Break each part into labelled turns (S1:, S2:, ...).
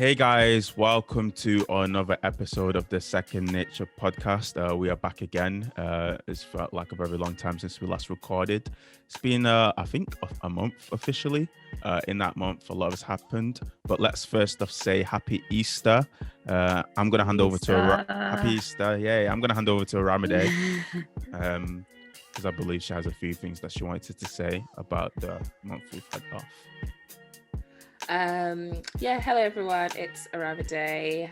S1: Hey guys, welcome to another episode of the Second Nature podcast. We are back again. It's felt like a very long time since we last recorded. It's been, I think, a month officially. In that month, a lot has happened. But let's first off say Happy Easter. I'm going to hand over to Happy Easter. Yeah, I'm going to hand over to ARAMIDE because I believe she has a few things that she wanted to say about the month we've had off.
S2: Hello everyone, it's ARAMIDE.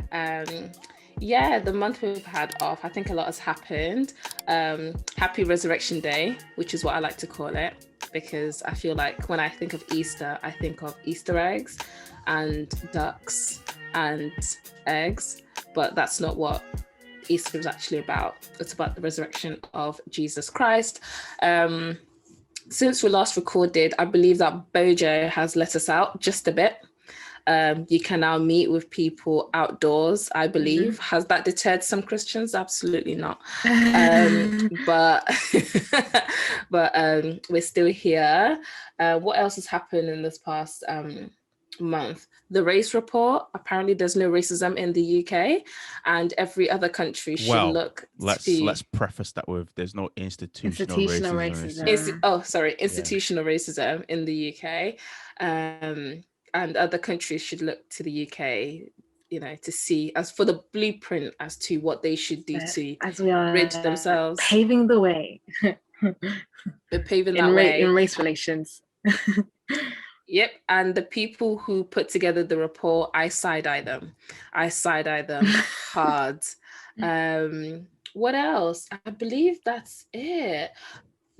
S2: The month we've had off, I think a lot has happened. Happy Resurrection Day, which is what I like to call it, because I feel like when I think of Easter, I think of Easter eggs and ducks and eggs, but that's not what Easter is actually about. It's about the resurrection of Jesus Christ. Since we last recorded, I believe that Bojo has let us out just a bit. You can now meet with people outdoors, I believe. Mm-hmm. Has that deterred some Christians? Absolutely not. But we're still here. What else has happened in this past month? The race report. Apparently there's no racism in the UK, and every other country should
S1: let's preface that with there's no institutional racism.
S2: Institutional racism in the UK, and other countries should look to the UK, to see as for the blueprint as to what they should do to rid themselves,
S3: paving the way.
S2: We're paving that way
S3: in race relations.
S2: Yep, and the people who put together the report, I side-eye them hard. What else? I believe that's it.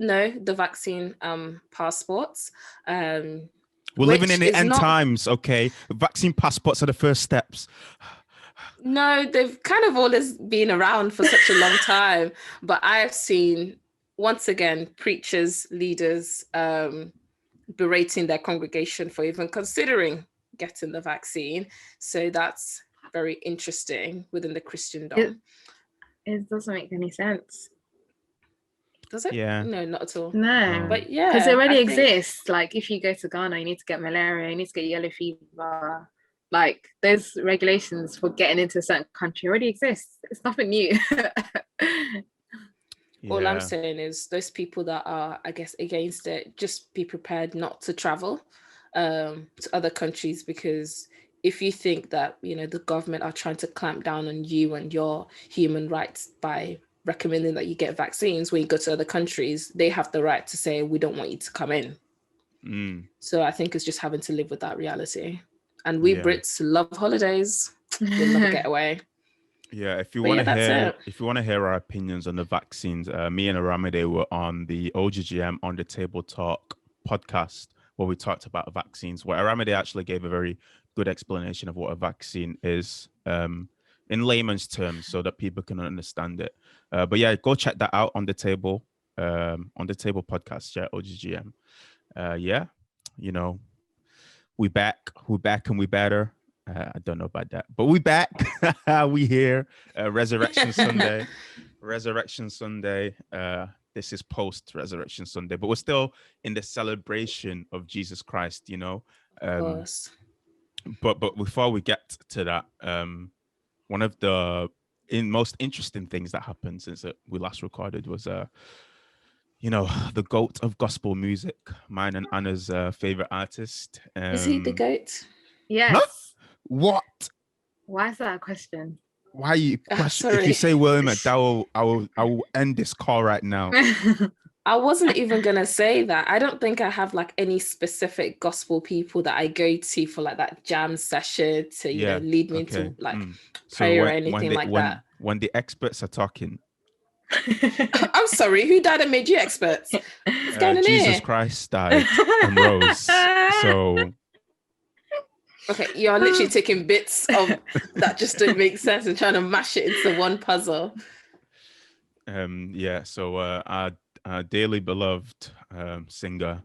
S2: No, the vaccine passports.
S1: We're living in the end times, okay? Vaccine passports are the first steps.
S2: No, they've kind of always been around for such a long time, but I have seen, once again, preachers, leaders, berating their congregation for even considering getting the vaccine. So that's very interesting within the Christendom.
S3: It doesn't make any sense.
S2: Does it?
S1: Yeah.
S2: No, not at all.
S3: No.
S2: But yeah.
S3: Because it already exists. Like if you go to Ghana, you need to get malaria, you need to get yellow fever. Like those regulations for getting into a certain country already exist. It's nothing new.
S2: Yeah. All I'm saying is those people that are, I guess, against it, just be prepared not to travel to other countries, because if you think that, the government are trying to clamp down on you and your human rights by recommending that you get vaccines, when you go to other countries, they have the right to say, we don't want you to come in. So I think it's just having to live with that reality. And we Brits love holidays. We'll never get away.
S1: Yeah, if you want to hear our opinions on the vaccines, me and ARAMIDE were on the OGGM On the Table Talk podcast where we talked about vaccines, where ARAMIDE actually gave a very good explanation of what a vaccine is in layman's terms so that people can understand it. But yeah, go check that out on the table podcast, OGGM. We back and we better. I don't know about that, but we back. We here. Resurrection Sunday. This is post Resurrection Sunday, but we're still in the celebration of Jesus Christ.
S2: Of course.
S1: But before we get to that, one of the most interesting things that happened since we last recorded was the GOAT of gospel music, mine and Anna's favorite artist.
S2: Is he the GOAT?
S3: Yes.
S1: Huh? What?
S3: Why is that a question?
S1: Why are you question? If you say William McDowell, I will end this call right now.
S2: I wasn't even gonna say that. I don't think I have like any specific gospel people that I go to for like that jam session to lead me to like prayer or anything like that.
S1: When the experts are talking.
S2: I'm sorry, who died and made you experts? What's going on
S1: Jesus
S2: here?
S1: Christ died and rose. So
S2: okay, you're literally taking bits of that just don't make sense and trying to mash it into one puzzle.
S1: So our dearly beloved singer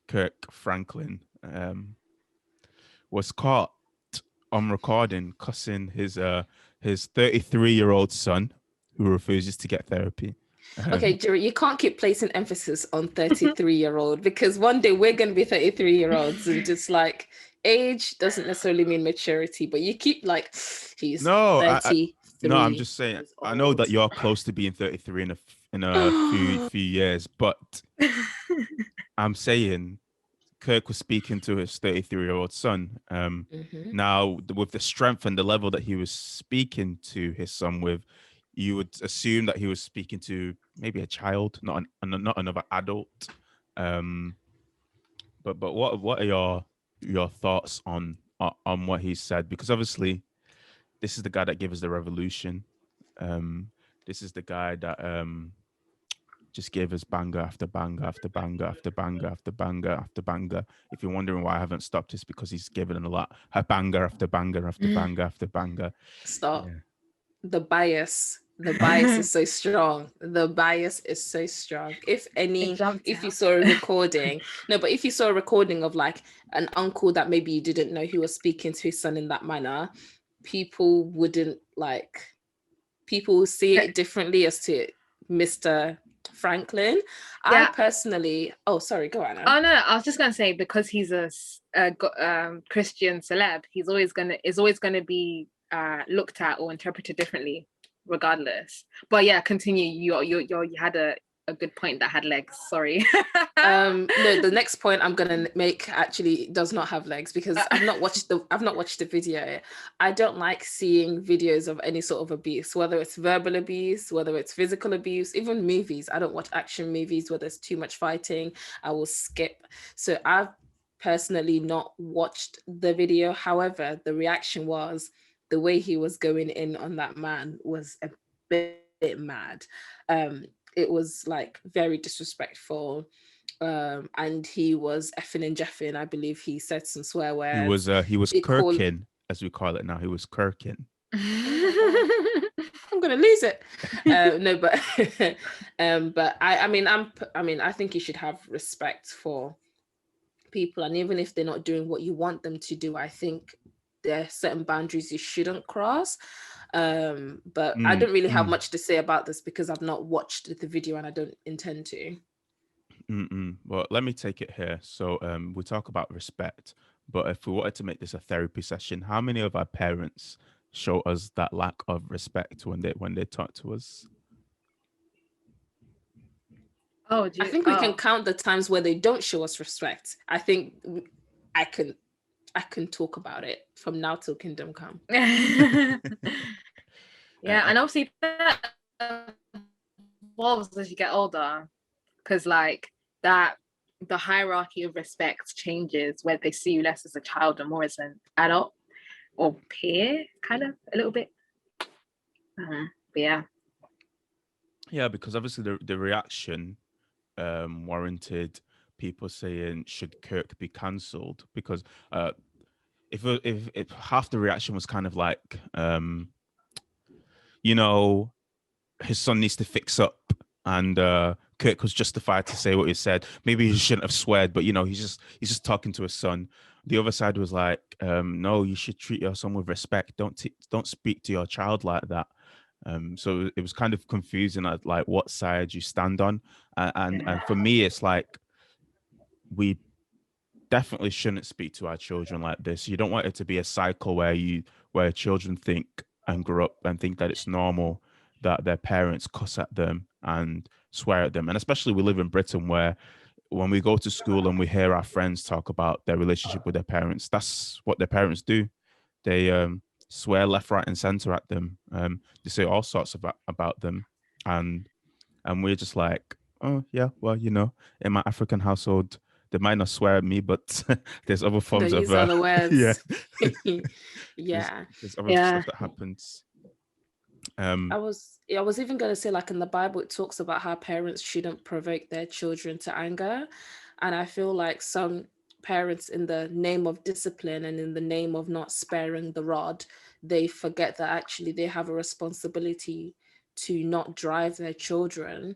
S1: Kirk Franklin was caught on recording cussing his 33-year-old son who refuses to get therapy.
S2: Okay, JIREH, you can't keep placing emphasis on 33-year-old because one day we're going to be 33-year-olds and just like age doesn't necessarily mean maturity, but you keep like, he's
S1: No, no, I'm
S2: 33
S1: just saying.
S2: years
S1: I know that
S2: old.
S1: you're close to being 33 in a few years, but I'm saying Kirk was speaking to his 33-year-old son.
S2: Mhm.
S1: Now, with the strength and the level that he was speaking to his son with, you would assume that he was speaking to maybe a child, not another adult. Um, but what are your thoughts on what he said? Because obviously, this is the guy that gave us the revolution. This is the guy that just gave us banger after banger after banger after banger after banger after banger. If you're wondering why I haven't stopped, it's because he's given a banger after banger after banger after banger.
S2: Stop.
S1: Yeah.
S2: The bias is so strong. The bias is so strong. If you
S3: out.
S2: saw a recording, no, but if you saw a recording of like an uncle that maybe you didn't know who was speaking to his son in that manner, people wouldn't like, people will see it differently as to Mr. Franklin. I
S3: Yeah.
S2: personally, oh, sorry, go on.
S3: Oh no, I was just gonna say, because he's a Christian celeb, is always gonna be looked at or interpreted differently, regardless. But yeah, continue. You had a good point that had legs. Sorry.
S2: No, the next point I'm gonna make actually does not have legs, because I've not watched the video. I don't like seeing videos of any sort of abuse, whether it's verbal abuse, whether it's physical abuse, even movies. I don't watch action movies where there's too much fighting. I will skip. So I've personally not watched the video. However, the reaction was, the way he was going in on that man was a bit mad. It was like very disrespectful. And he was effing and jeffing. I believe he said some swear words.
S1: He was
S2: It called,
S1: Kirkin, as we call it now. He was Kirkin.
S2: I'm gonna lose it. No, but but I think you should have respect for people, and even if they're not doing what you want them to do, I think there are certain boundaries you shouldn't cross. But I don't really have much to say about this because I've not watched the video and I don't intend to.
S1: Well, let me take it here. So we talk about respect, but if we wanted to make this a therapy session, how many of our parents show us that lack of respect when they talk to us?
S3: Oh,
S2: I think we can count the times where they don't show us respect. I think I can talk about it from now till kingdom come.
S3: Yeah, and obviously that evolves as you get older, because like that, the hierarchy of respect changes where they see you less as a child and more as an adult or peer, kind of a little bit. But yeah.
S1: Yeah, because obviously the reaction warranted people saying, should Kirk be cancelled? Because if half the reaction was kind of like, his son needs to fix up, and Kirk was justified to say what he said. Maybe he shouldn't have sweared, but he's just talking to his son. The other side was like, no, you should treat your son with respect. Don't speak to your child like that. So it was kind of confusing at like what side you stand on, and for me, it's like we definitely shouldn't speak to our children like this. You don't want it to be a cycle where children think and grow up and think that it's normal that their parents cuss at them and swear at them. And especially we live in Britain, where when we go to school and we hear our friends talk about their relationship with their parents, that's what their parents do. They swear left, right, and center at them. They say all sorts about them, and we're just like, oh yeah, well, in my African household, they might not swear at me, but there's other forms
S2: They
S1: of
S2: use other
S1: yeah,
S2: words. Yeah.
S1: there's other stuff that happens.
S2: I was even going to say, like in the Bible, it talks about how parents shouldn't provoke their children to anger. And I feel like some parents, in the name of discipline and in the name of not sparing the rod, they forget that actually they have a responsibility to not drive their children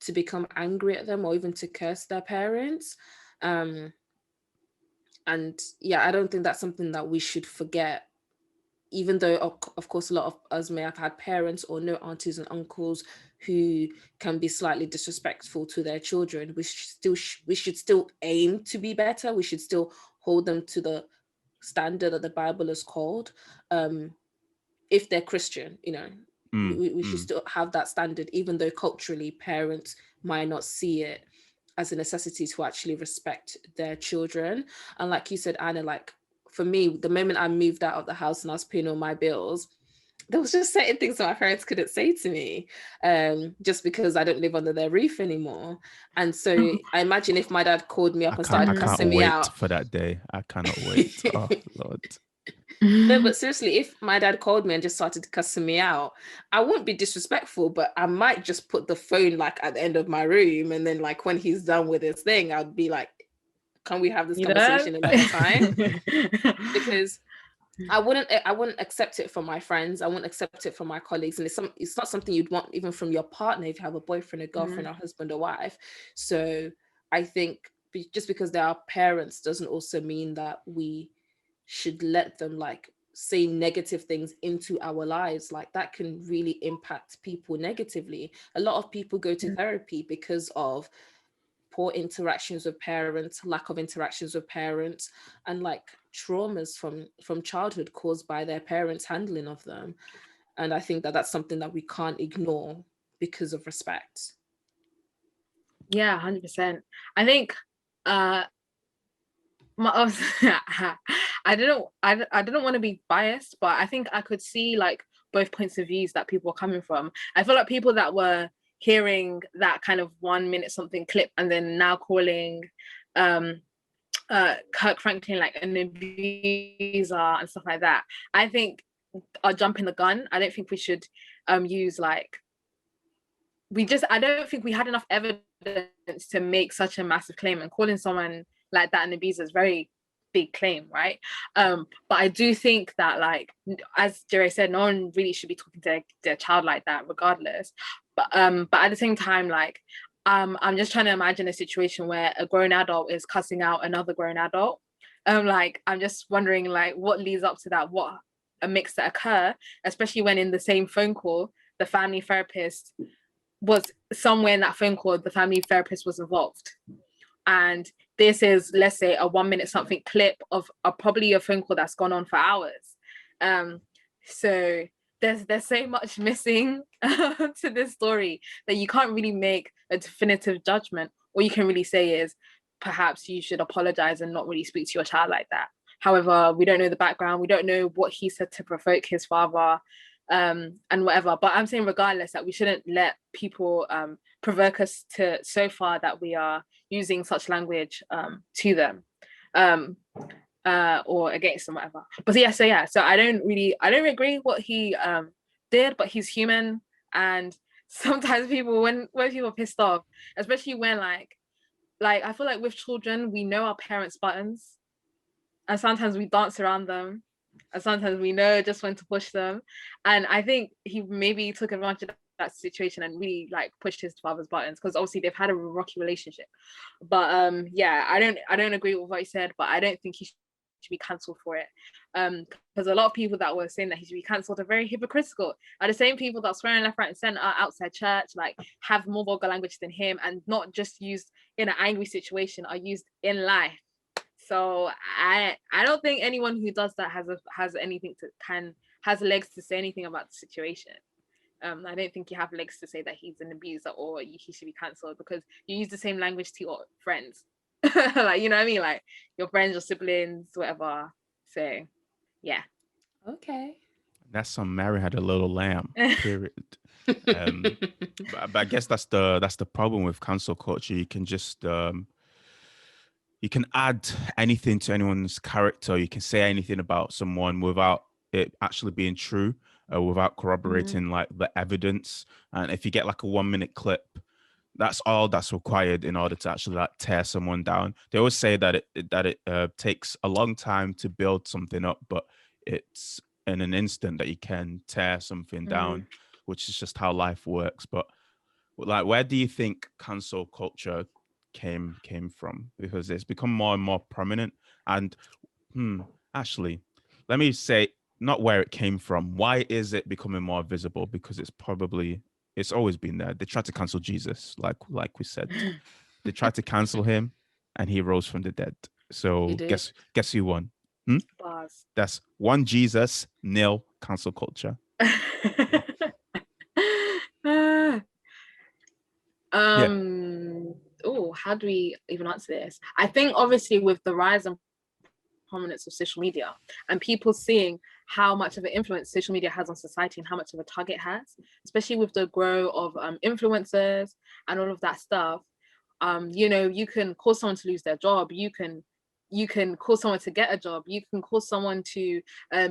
S2: to become angry at them or even to curse their parents. And yeah, I don't think that's something that we should forget, even though of course a lot of us may have had parents or no aunties and uncles who can be slightly disrespectful to their children. We should still aim to be better. We should still hold them to the standard that the Bible is called. If they're Christian, we should still have that standard, even though culturally parents might not see it as a necessity to actually respect their children. And like you said, Anna, like for me, the moment I moved out of the house and I was paying all my bills, there was just certain things that my parents couldn't say to me, just because I don't live under their roof anymore. And so I imagine if my dad called me up and started cussing me out.
S1: I can't wait for that day. I cannot wait. Oh, Lord.
S2: No, but seriously, if my dad called me and just started cussing me out, I wouldn't be disrespectful, but I might just put the phone like at the end of my room, and then like when he's done with his thing, I'd be like, can we have this conversation another time? Because I wouldn't accept it from my friends. I wouldn't accept it from my colleagues. And it's not something you'd want even from your partner if you have a boyfriend, a girlfriend, a husband, or wife. So I think just because they are parents doesn't also mean that we should let them like say negative things into our lives. Like that can really impact people negatively. A lot of people go to therapy because of poor interactions with parents, lack of interactions with parents, and like traumas from childhood caused by their parents' handling of them. And I think that that's something that we can't ignore because of respect.
S3: Yeah, 100%. I think I didn't want to be biased, but I think I could see like both points of views that people were coming from. I feel like people that were hearing that kind of 1 minute something clip and then now calling Kirk Franklin like an abuser and stuff like that, I think are jumping the gun. I don't think we should use like I don't think we had enough evidence to make such a massive claim, and calling someone like that an abuser is very big claim, right? But I do think that, like, as JIREH said, no one really should be talking to their child like that, regardless. But at the same time, like, I'm just trying to imagine a situation where a grown adult is cussing out another grown adult. Like, I'm just wondering, like, what leads up to that? What a mix that occur, especially when in the same phone call, the family therapist was somewhere in that phone call, the family therapist was involved. And this is, let's say, a 1 minute something clip of probably a phone call that's gone on for hours. So there's so much missing to this story that you can't really make a definitive judgment. All you can really say is perhaps you should apologize and not really speak to your child like that. However, we don't know the background. We don't know what he said to provoke his father, and whatever. But I'm saying regardless that we shouldn't let people provoke us to so far that we are using such language to them or against them, whatever. But so I don't agree what he did, but he's human. And sometimes people, when people are pissed off, especially when like I feel like with children, we know our parents' buttons, and sometimes we dance around them, and sometimes we know just when to push them. And I think he maybe took advantage of that situation and really like pushed his father's buttons, because obviously they've had a rocky relationship. But I don't agree with what he said, but I don't think he should be cancelled for it, because a lot of people that were saying that he should be cancelled are very hypocritical, are the same people that swearing left, right and center outside church, like have more vulgar language than him, and not just used in an angry situation, are used in life. So I don't think anyone who does that has legs to say anything about the situation. I don't think you have legs to say that he's an abuser or he should be cancelled, because you use the same language to your friends. Like, you know what I mean? Like your friends, your siblings, whatever. So yeah.
S2: Okay.
S1: That's some Mary had a little lamb, period. But I guess that's the problem with cancel culture. You can just you can add anything to anyone's character. You can say anything about someone without it actually being true, without corroborating like the evidence. And if you get like a 1 minute clip, that's all that's required in order to actually like tear someone down. They always say that it takes a long time to build something up, but it's in an instant that you can tear something down, which is just how life works. But like, where do you think cancel culture came from? Because it's become more and more prominent. And actually, let me say, not where it came from. Why is it becoming more visible? Because it's always been there. They tried to cancel Jesus, like we said. They tried to cancel him, and he rose from the dead. So
S2: You did.
S1: guess who won? Hmm?
S3: Bars.
S1: That's 1 Jesus, nil cancel culture.
S3: Ah,
S1: Yeah.
S3: oh, how do we even answer this? I think obviously with the rise and prominence of social media and people seeing how much of an influence social media has on society and how much of a tug it has, especially with the growth of influencers and all of that stuff. You know, you can cause someone to lose their job, you can cause someone to get a job, you can cause someone to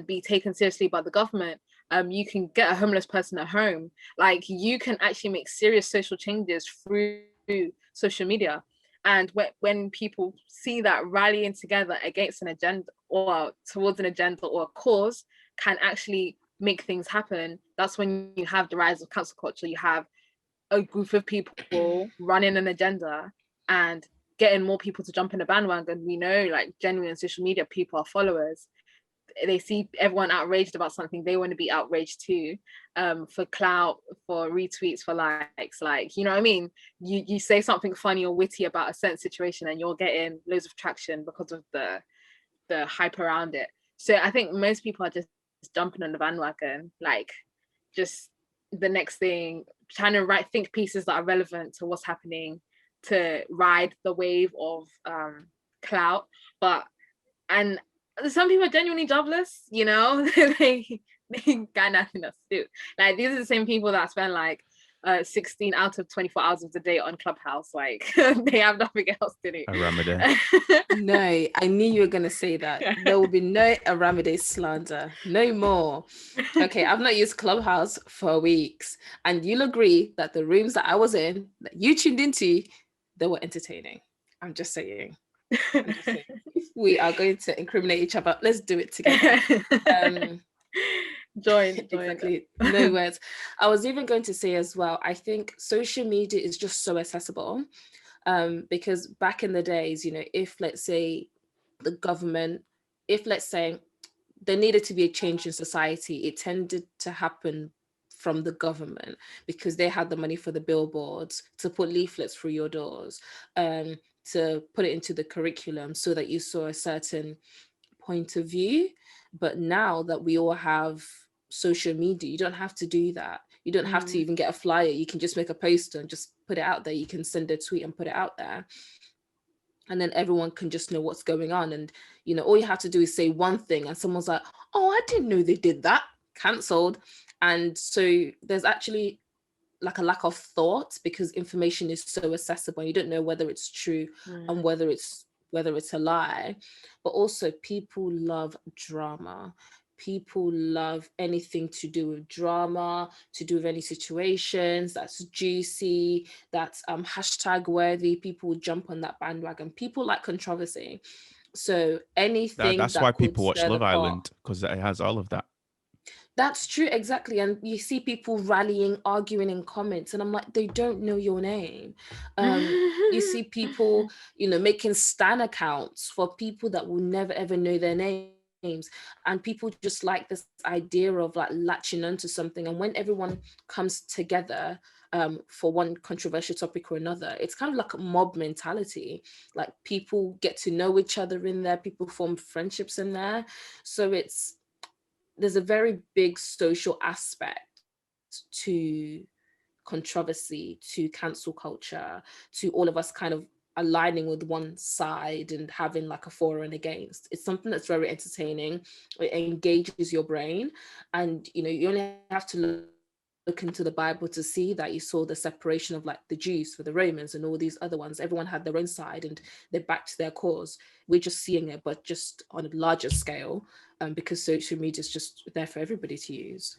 S3: be taken seriously by the government, you can get a homeless person at home. Like, you can actually make serious social changes through social media. And when people see that rallying together against an agenda or towards an agenda or a cause can actually make things happen, that's when you have the rise of cancel culture. You have a group of people running an agenda and getting more people to jump in the bandwagon. We know, like, genuine social media people are followers. They see everyone outraged about something, they want to be outraged too, for clout, for retweets, for likes. Like, you know what I mean? You say something funny or witty about a certain situation and you're getting loads of traction because of the hype around it. So I think most people are just jumping on the bandwagon, like, just the next thing, trying to write think pieces that are relevant to what's happening, to ride the wave of clout. But and some people are genuinely jobless, you know. They got nothing else to do. Like, these are the same people that spend like 16 out of 24 hours of the day on Clubhouse. Like, they have nothing else to do.
S1: ARAMIDE.
S2: No, I knew you were going to say that. There will be no ARAMIDE slander. No more. Okay, I've not used Clubhouse for weeks. And you'll agree that the rooms that I was in, that you tuned into, they were entertaining. I'm just saying. If we are going to incriminate each other, let's do it together.
S3: Join.
S2: Exactly. No words. I was even going to say as well, I think social media is just so accessible, because back in the days, you know, if let's say the government, if let's say there needed to be a change in society, it tended to happen from the government because they had the money for the billboards, to put leaflets through your doors, to put it into the curriculum so that you saw a certain point of view. But now that we all have social media, you don't have to do that. You don't have to even get a flyer. You can just make a poster and just put it out there. You can send a tweet and put it out there. And then everyone can just know what's going on. And, you know, all you have to do is say one thing and someone's like, oh, I didn't know they did that. Cancelled. And so there's actually like a lack of thought because information is so accessible. You don't know whether it's true and whether it's a lie. But also, people love drama. People love anything to do with drama, to do with any situations that's juicy, that's hashtag worthy. People jump on that bandwagon. People like controversy. So anything
S1: That's
S2: that
S1: why
S2: could
S1: people watch
S2: stir the
S1: Love
S2: pot.
S1: Island, because it has all of that.
S2: That's true, exactly. And you see people rallying, arguing in comments, and I'm like, they don't know your name. You see people, you know, making stan accounts for people that will never ever know their names. And people just like this idea of like latching onto something. And when everyone comes together for one controversial topic or another, it's kind of like a mob mentality. Like, people get to know each other in there, people form friendships in there. So there's a very big social aspect to controversy, to cancel culture, to all of us kind of aligning with one side and having like a for and against. It's something that's very entertaining. It engages your brain. And, you know, you only have to look into the Bible to see that. You saw the separation of like the Jews for the Romans and all these other ones. Everyone had their own side and they backed their cause. We're just seeing it, but just on a larger scale, because social media is just there for everybody to use.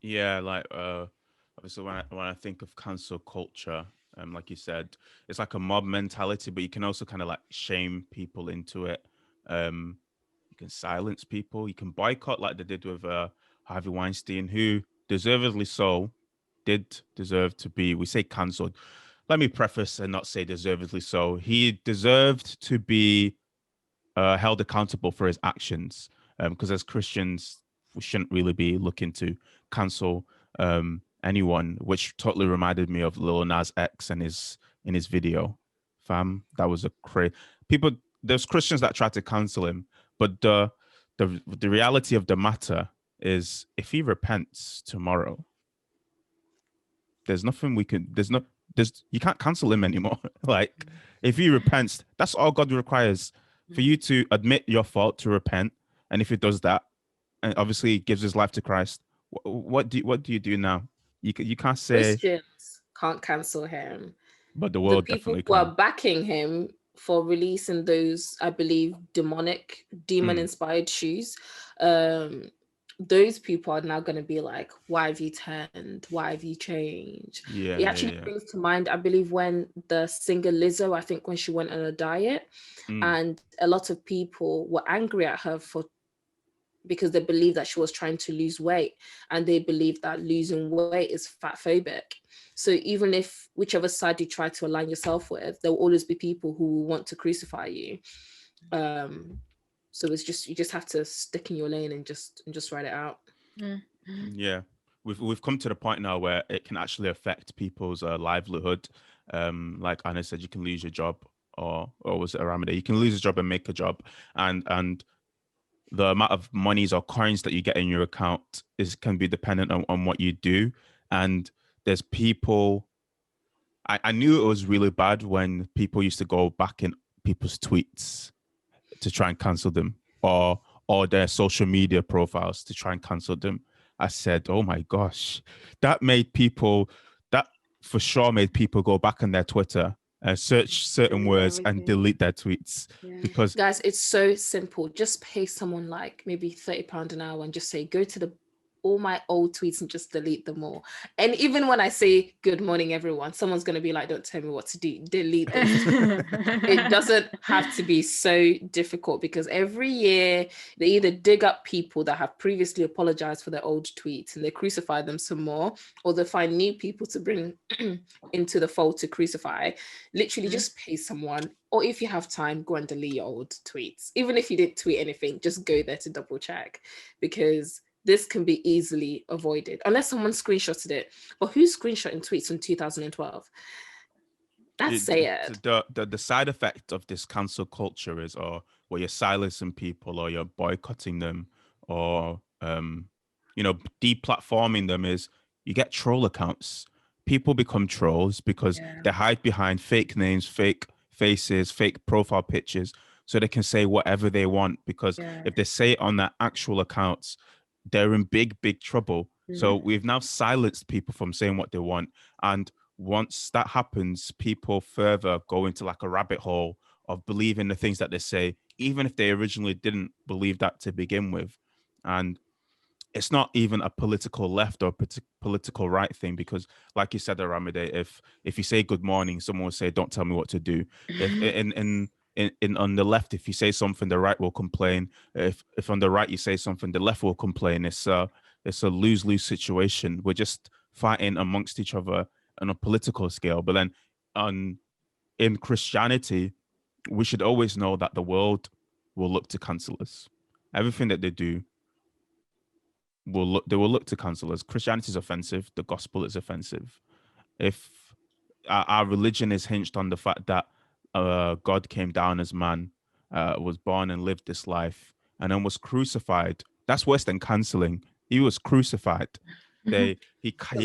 S1: Yeah, like obviously when I think of cancel culture, like you said, it's like a mob mentality, but you can also kind of like shame people into it. You can silence people, you can boycott like they did with Harvey Weinstein, who deservedly so did deserve to be, we say cancelled. Let me preface and not say deservedly so. He deserved to be held accountable for his actions, because as Christians, we shouldn't really be looking to cancel anyone, which totally reminded me of Lil Nas X and his in his video. Fam, that was a crazy. People there's Christians that try to cancel him, but the reality of the matter is, if he repents tomorrow, there's nothing we can. There's you can't cancel him anymore. Like, if he repents, that's all God requires, for you to admit your fault, to repent, and if he does that, and obviously gives his life to Christ, what do you do now? You can't say,
S2: Christians can't cancel him.
S1: but the
S2: The
S1: world
S2: people
S1: definitely
S2: who are
S1: can.
S2: backing him for releasing those, I believe, demon-inspired shoes, those people are now going to be like, why have you turned? Why have you changed?
S1: Yeah,
S2: It
S1: yeah,
S2: actually
S1: yeah.
S2: brings to mind, I believe, when the singer Lizzo, I think when she went on a diet,
S1: Mm,
S2: and a lot of people were angry at her because they believe that she was trying to lose weight, and they believe that losing weight is fat phobic. So even if whichever side you try to align yourself with, there will always be people who will want to crucify you. So it's just, you just have to stick in your lane and just write it out.
S1: yeah, we've come to the point now where it can actually affect people's livelihood. Like Anna said, you can lose your job, or was it Aramide? You can lose a job and make a job, and the amount of monies or coins that you get in your account can be dependent on what you do. And there's people, I knew it was really bad when people used to go back in people's tweets to try and cancel them, or their social media profiles to try and cancel them. I said, oh my gosh, that made people, that for sure made people go back on their Twitter and search certain
S3: Delete
S1: words and
S3: everything.
S1: delete their tweets.
S3: Yeah.
S1: Because
S2: Guys, it's so simple. Just pay someone like maybe £30 an hour and just say, go to all my old tweets and just delete them all. And even when I say good morning, everyone, someone's going to be like, don't tell me what to do. Delete those tweets. It doesn't have to be so difficult, because every year they either dig up people that have previously apologized for their old tweets and they crucify them some more, or they find new people to bring into the fold to crucify. Literally just pay someone, or if you have time, go and delete your old tweets. Even if you didn't tweet anything, just go there to double check, because this can be easily avoided unless someone screenshotted it. But who's screenshotting tweets from 2012? That's sad.
S1: the side effect of this cancel culture is, or where you're silencing people, or you're boycotting them, or deplatforming them, is you get troll accounts. People become trolls because they hide behind fake names, fake faces, fake profile pictures, so they can say whatever they want. Because if they say it on their actual accounts, they're in big trouble. So we've now silenced people from saying what they want. And once that happens, people further go into like a rabbit hole of believing the things that they say, even if they originally didn't believe that to begin with. And it's not even a political left or political right thing, because like you said, Aramide, if you say good morning, someone will say, don't tell me what to do. If in on the left, if you say something, the right will complain. If on the right you say something, the left will complain. It's a lose-lose situation. We're just fighting amongst each other on a political scale. But then in Christianity, we should always know that the world will look to cancel us. Everything that they do they will look to cancel us. Christianity is offensive. The gospel is offensive. If our religion is hinged on the fact that God came down as man, was born and lived this life, and then was crucified, that's worse than canceling. He was crucified. He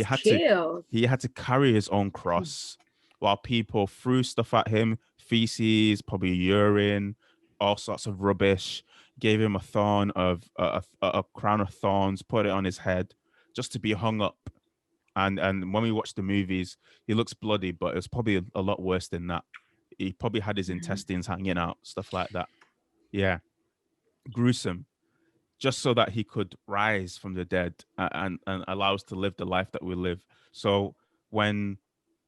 S1: had to carry his own cross, while people threw stuff at him, feces, probably urine, all sorts of rubbish. Gave him a thorn of a crown of thorns, put it on his head, just to be hung up. And when we watch the movies, he looks bloody, but it's probably a lot worse than that. He probably had his intestines hanging out, stuff like that. Yeah, gruesome. Just so that he could rise from the dead, and allow us to live the life that we live. So when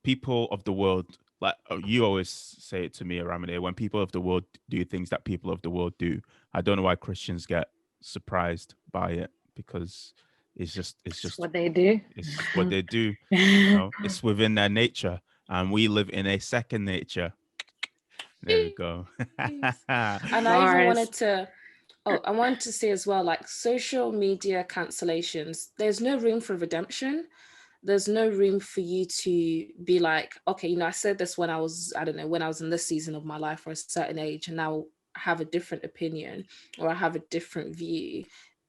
S1: people of the world, like you always say it to me, Aramide, when people of the world do things that people of the world do, I don't know why Christians get surprised by it, because it's just
S3: what they do.
S1: it's what they do. You know, it's within their nature, and we live in a second nature. There we go.
S2: And I even wanted to I wanted to say as well, like social media cancellations, there's no room for redemption. There's no room for you to be like, okay, I said this when I was, I don't know, when I was in this season of my life or a certain age, and now have a different opinion or I have a different view,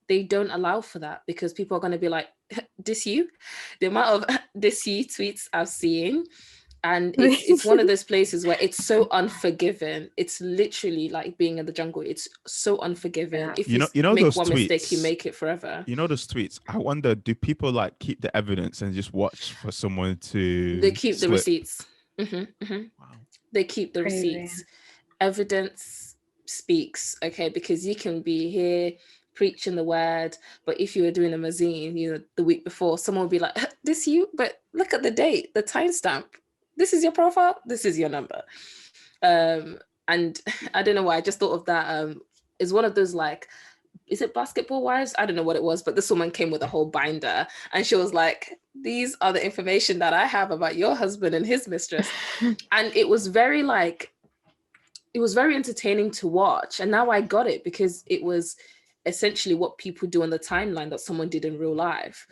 S2: they don't allow for that, because people are going to be like, this you? The amount of this you tweets I've seen. And it's one of those places where it's so unforgiving. It's literally like being in the jungle. It's so unforgiving. If you make
S1: those
S2: one
S1: tweets,
S2: mistake, you make it forever.
S1: You know those tweets? I wonder, do people like keep the evidence and just watch for someone to
S2: They keep the
S1: slip?
S2: receipts. Wow. They keep the receipts. Evidence speaks, okay? Because you can be here preaching the word, but if you were doing a mazine, the week before, someone would be like, this you? But look at the date, the timestamp. This is your profile, this is your number. And I don't know why, I just thought of that. It's one of those, like, is it Basketball Wives? I don't know what it was, but this woman came with a whole binder and she was like, these are the information that I have about your husband and his mistress. And it was very entertaining to watch. And now I got it, because it was essentially what people do on the timeline that someone did in real life.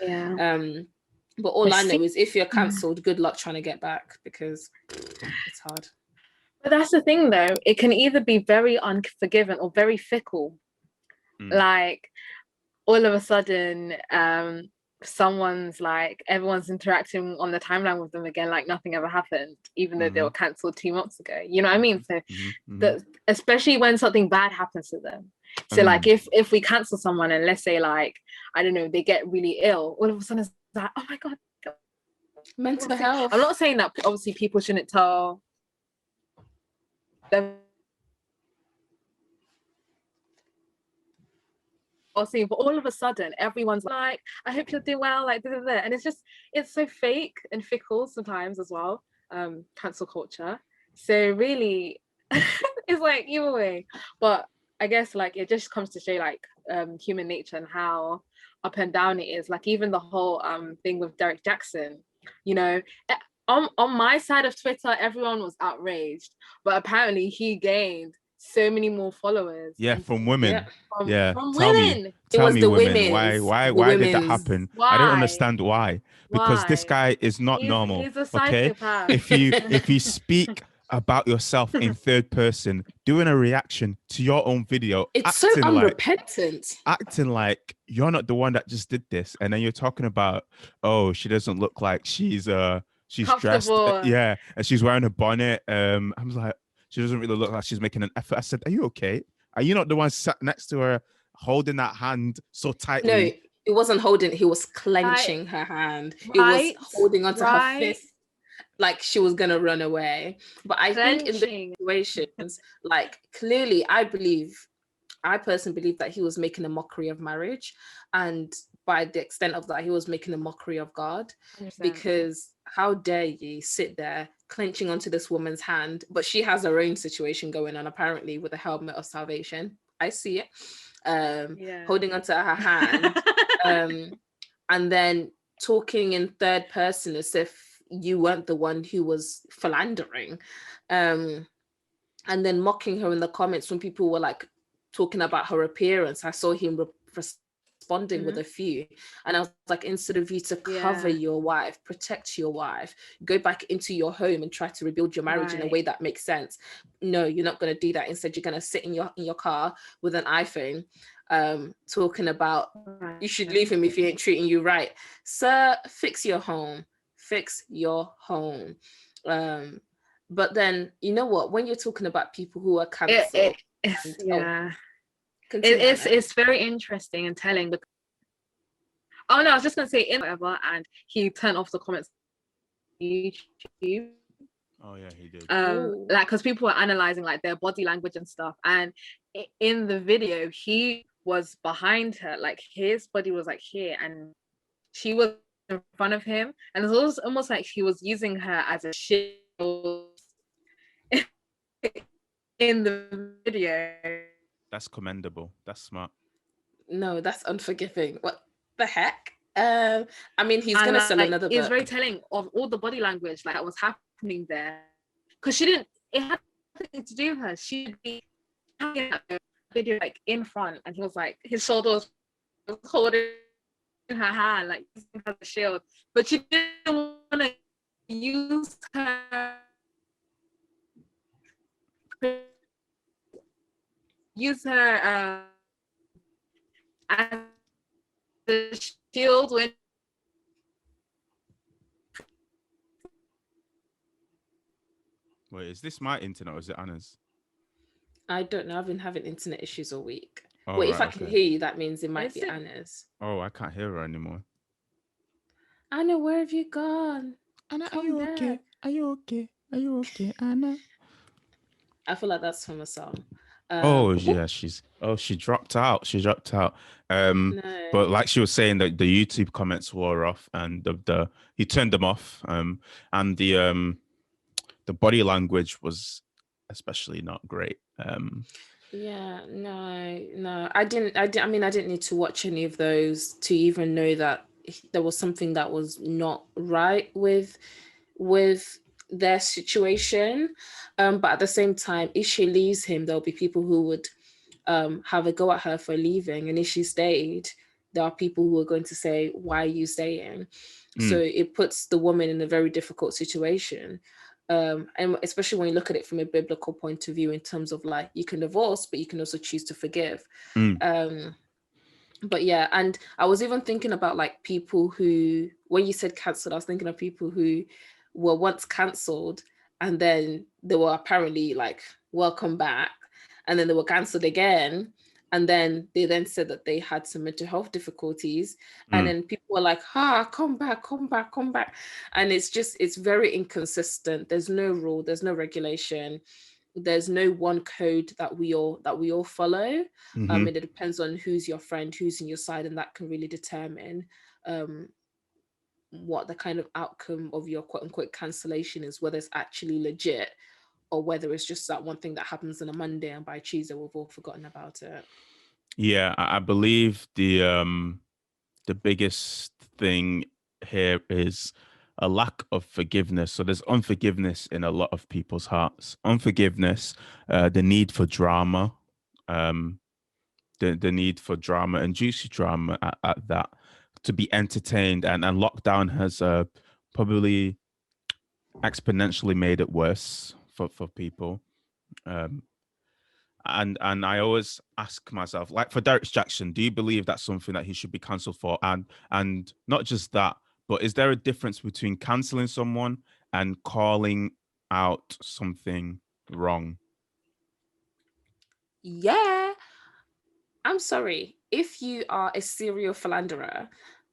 S2: But all I know is if you're cancelled, good luck trying to get back, because it's hard.
S3: But that's the thing, though. It can either be very unforgiving or very fickle. Like, all of a sudden, someone's like, everyone's interacting on the timeline with them again like nothing ever happened, even though they were cancelled 2 months ago. You know what I mean? So especially when something bad happens to them. So like if we cancel someone and let's say, like, I don't know, they get really ill, all of a sudden it's like, oh my God.
S2: Mental health.
S3: I'm not saying that obviously people shouldn't tell them, but all of a sudden everyone's like, I hope you're doing well, like, and it's so fake and fickle sometimes as well. Cancel culture. So really it's like either way. But I guess like it just comes to show like human nature and how up and down it is. Like even the whole thing with Derek Jackson, on my side of Twitter, everyone was outraged, but apparently he gained so many more followers.
S1: From women.
S3: From women.
S1: Tell me women. Why did that happen? I don't understand why. Because this guy is not normal.
S3: He's a psychopath.
S1: Okay? If you speak about yourself in third person, doing a reaction to your own video,
S2: it's so unrepentant.
S1: Acting like you're not the one that just did this, and then you're talking about, oh, she doesn't look like she's dressed, and she's wearing a bonnet. I was like, she doesn't really look like she's making an effort. I said, are you okay? Are you not the one sat next to her holding that hand so tightly?
S2: No, it wasn't holding. He was clenching her hand. It was holding onto her fist, like she was gonna run away. But I think in the situations, like clearly, I personally believe that he was making a mockery of marriage, and by the extent of that, he was making a mockery of God. 100%. Because how dare you sit there clenching onto this woman's hand, but she has her own situation going on, apparently with a helmet of salvation. I see it. Holding onto her hand, and then talking in third person as if you weren't the one who was philandering, and then mocking her in the comments when people were like talking about her appearance. I saw him responding with a few, and I was like, instead of you to cover your wife, protect your wife, go back into your home and try to rebuild your marriage in a way that makes sense. No, you're not going to do that. Instead, you're going to sit in your car with an iPhone, talking about you should leave him if he ain't treating you right. Sir, fix your home. But then you know what, when you're talking about people who are cancelled,
S3: it's very interesting and telling. I was just gonna say in whatever, and he turned off the comments on YouTube.
S1: Oh yeah, he did.
S3: Like because people were analyzing like their body language and stuff, and in the video he was behind her, like his body was like here, and she was in front of him, and it was almost like he was using her as a shield in the video.
S1: That's commendable. That's smart.
S2: No, that's unforgiving. What the heck? I mean, he's gonna sell another book.
S3: It's very telling of all the body language like that was happening there, because it had nothing to do with her. She'd be having a video like in front, and he was like, his shoulder was holding her hand, like using her as a shield, but she didn't want to use her. use her as a shield when.
S1: Wait, is this my internet or is it Anna's?
S2: I don't know. I've been having internet issues all week.
S1: Oh,
S2: Well, if
S1: right,
S2: I can
S1: okay.
S2: hear you, that means it might
S3: Is
S2: be
S3: it?
S2: Anna's.
S1: Oh, I can't hear her anymore.
S2: Anna, where have you gone?
S1: Anna, are
S2: Come
S1: you okay?
S2: back.
S1: Are you okay? Are you okay, Anna?
S2: I feel like that's from a song.
S1: Oh
S2: Whoop,
S1: yeah, she dropped out. She dropped out. Um,
S2: no.
S1: but like she was saying that the YouTube comments were off and the he turned them off. And the body language was especially not great.
S2: Yeah, no. I mean, I didn't need to watch any of those to even know that there was something that was not right with their situation. But at the same time, if she leaves him, there'll be people who would have a go at her for leaving. And if she stayed, there are people who are going to say, why are you staying? So
S1: mm,
S2: it puts the woman in a very difficult situation. And especially when you look at it from a biblical point of view, in terms of like, you can divorce, but you can also choose to forgive.
S1: mm,
S2: Um, but yeah, and I was even thinking about like people who, when you said cancelled, I was thinking of people who were once cancelled and then they were apparently like welcome back, and then they were cancelled again, and then they then said that they had some mental health difficulties, and
S1: mm.
S2: then people were like, come back, come back, come back. And it's very inconsistent. There's no rule, there's no regulation, there's no one code that we all follow.
S1: Mm-hmm.
S2: It depends on who's your friend, who's in your side, and that can really determine um what the kind of outcome of your quote unquote cancellation is, whether it's actually legit or whether it's just that one thing that happens on a Monday and by Tuesday we've all forgotten about it.
S1: Yeah, I believe the biggest thing here is a lack of forgiveness. So there's unforgiveness in a lot of people's hearts. Unforgiveness, the need for drama, um, the need for drama and juicy drama at that, to be entertained, and lockdown has probably exponentially made it worse for people. Um, and I always ask myself, like for Derek Jackson, do you believe that's something that he should be cancelled for? And not just that, but is there a difference between cancelling someone and calling out something wrong?
S2: Yeah, I'm sorry. If you are a serial philanderer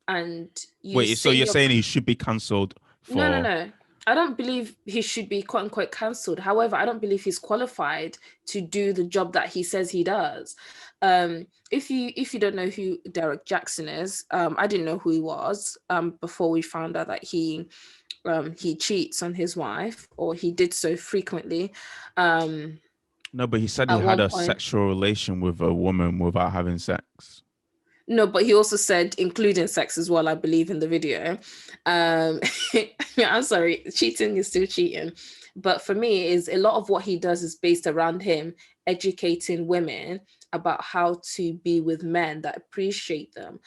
S2: and you
S1: Wait, so
S2: say
S1: you're
S2: you're
S1: saying he should be cancelled
S2: no, no,
S1: for?
S2: no. I don't believe he should be quote unquote cancelled. However, I don't believe he's qualified to do the job that he says he does. If you don't know who Derek Jackson is, I didn't know who he was before we found out that he cheats on his wife, or he did so frequently. Um,
S1: No, but he said he
S2: at
S1: had
S2: one
S1: a
S2: point,
S1: sexual relation with a woman without having sex.
S2: no, but he also said, including sex as well, I believe, in the video. Um, I'm sorry, cheating is still cheating. But for me, is a lot of what he does is based around him educating women about how to be with men that appreciate them,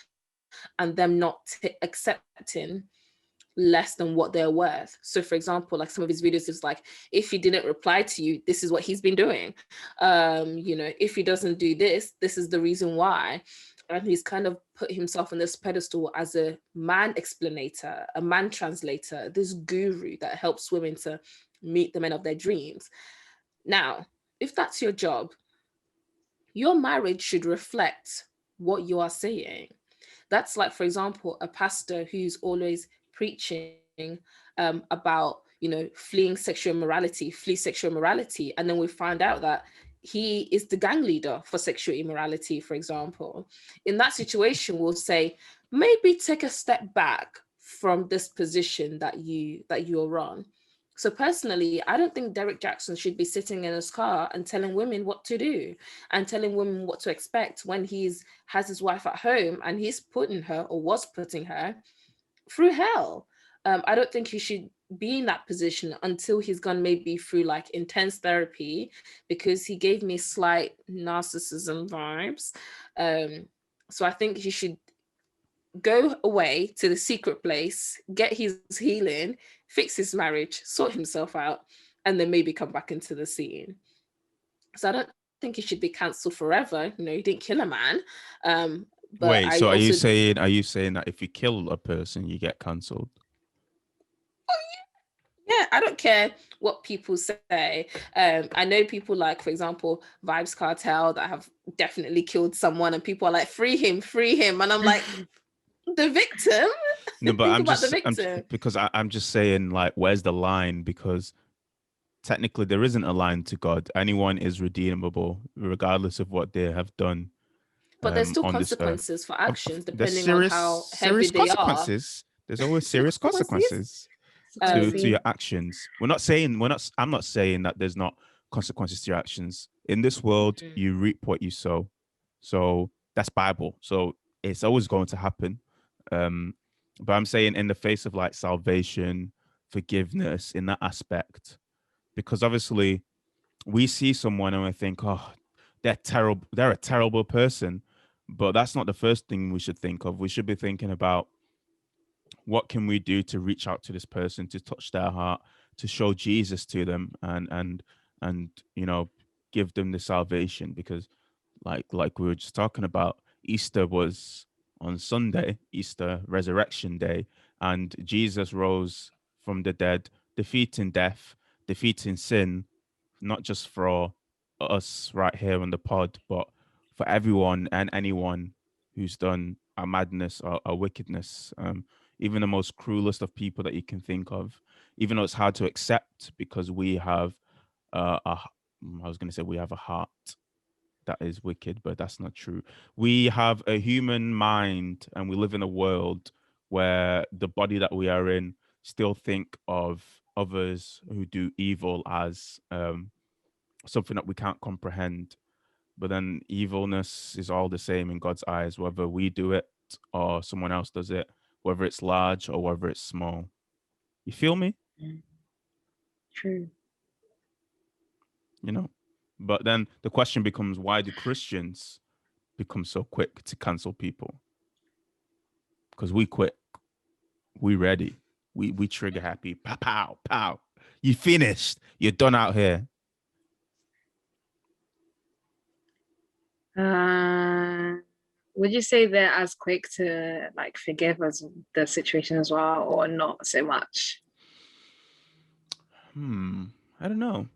S2: and them not accepting less than what they're worth. So for example, like some of his videos is like, if he didn't reply to you, this is what he's been doing. If he doesn't do this, this is the reason why. And he's kind of put himself on this pedestal as a man explanator, a man translator, this guru that helps women to meet the men of their dreams. Now, if that's your job, your marriage should reflect what you are saying. That's like, for example, a pastor who's always preaching about, flee sexual immorality. And then we find out that he is the gang leader for sexual immorality, for example. In that situation, we'll say, maybe take a step back from this position that you're on. So personally, I don't think Derek Jackson should be sitting in his car and telling women what to do and telling women what to expect when he's has his wife at home and he's putting her, or was putting her, through hell. I don't think he should be in that position until he's gone maybe through like intense therapy, because he gave me slight narcissism vibes. So I think he should go away to the secret place, get his healing, fix his marriage, sort himself out, and then maybe come back into the scene. So I don't think he should be cancelled forever. You know, he didn't kill a man. But
S1: Wait,
S2: I
S1: so are you
S2: also,
S1: saying that if you kill a person, you get cancelled?
S2: yeah, I don't care what people say. I know people like, for example, Vibes Cartel that have definitely killed someone, and people are like, free him. And I'm like, the victim?
S1: No, but
S2: Think about the victim.
S1: because I'm just saying, like, where's the line? Because technically there isn't a line to God. Anyone is redeemable, regardless of what they have done
S2: But there's still
S1: on this earth.
S2: consequences for actions,
S1: There's
S2: depending on how heavy
S1: serious
S2: they are.
S1: consequences. There's always serious
S2: Consequences?
S1: consequences to your actions. I'm not saying that there's not consequences to your actions. In this world, you reap what you sow. So that's Bible. So it's always going to happen. But I'm saying in the face of like salvation, forgiveness, in that aspect, because obviously we see someone and we think, oh, they're terrible, they're a terrible person. But that's not the first thing we should think of. We should be thinking about what can we do to reach out to this person, to touch their heart, to show Jesus to them, and you know, give them the salvation. Because like we were just talking about, Easter was on Sunday, Easter resurrection day, and Jesus rose from the dead, defeating death, defeating sin, not just for us right here on the pod, but for everyone and anyone who's done a madness or a wickedness, even the most cruelest of people that you can think of, even though it's hard to accept because we have I was going to say we have a heart that is wicked, but that's not true. We have a human mind and we live in a world where the body that we are in still think of others who do evil as something that we can't comprehend. But then evilness is all the same in God's eyes, whether we do it or someone else does it, whether it's large or whether it's small. You feel me?
S3: True.
S1: You know? But then the question becomes, why do Christians become so quick to cancel people? Because we quick. We ready. We trigger happy. Pow, pow, pow. You finished. You're done out here.
S3: Would you say they're as quick to like forgive as the situation as well, or not so much?
S1: I don't know.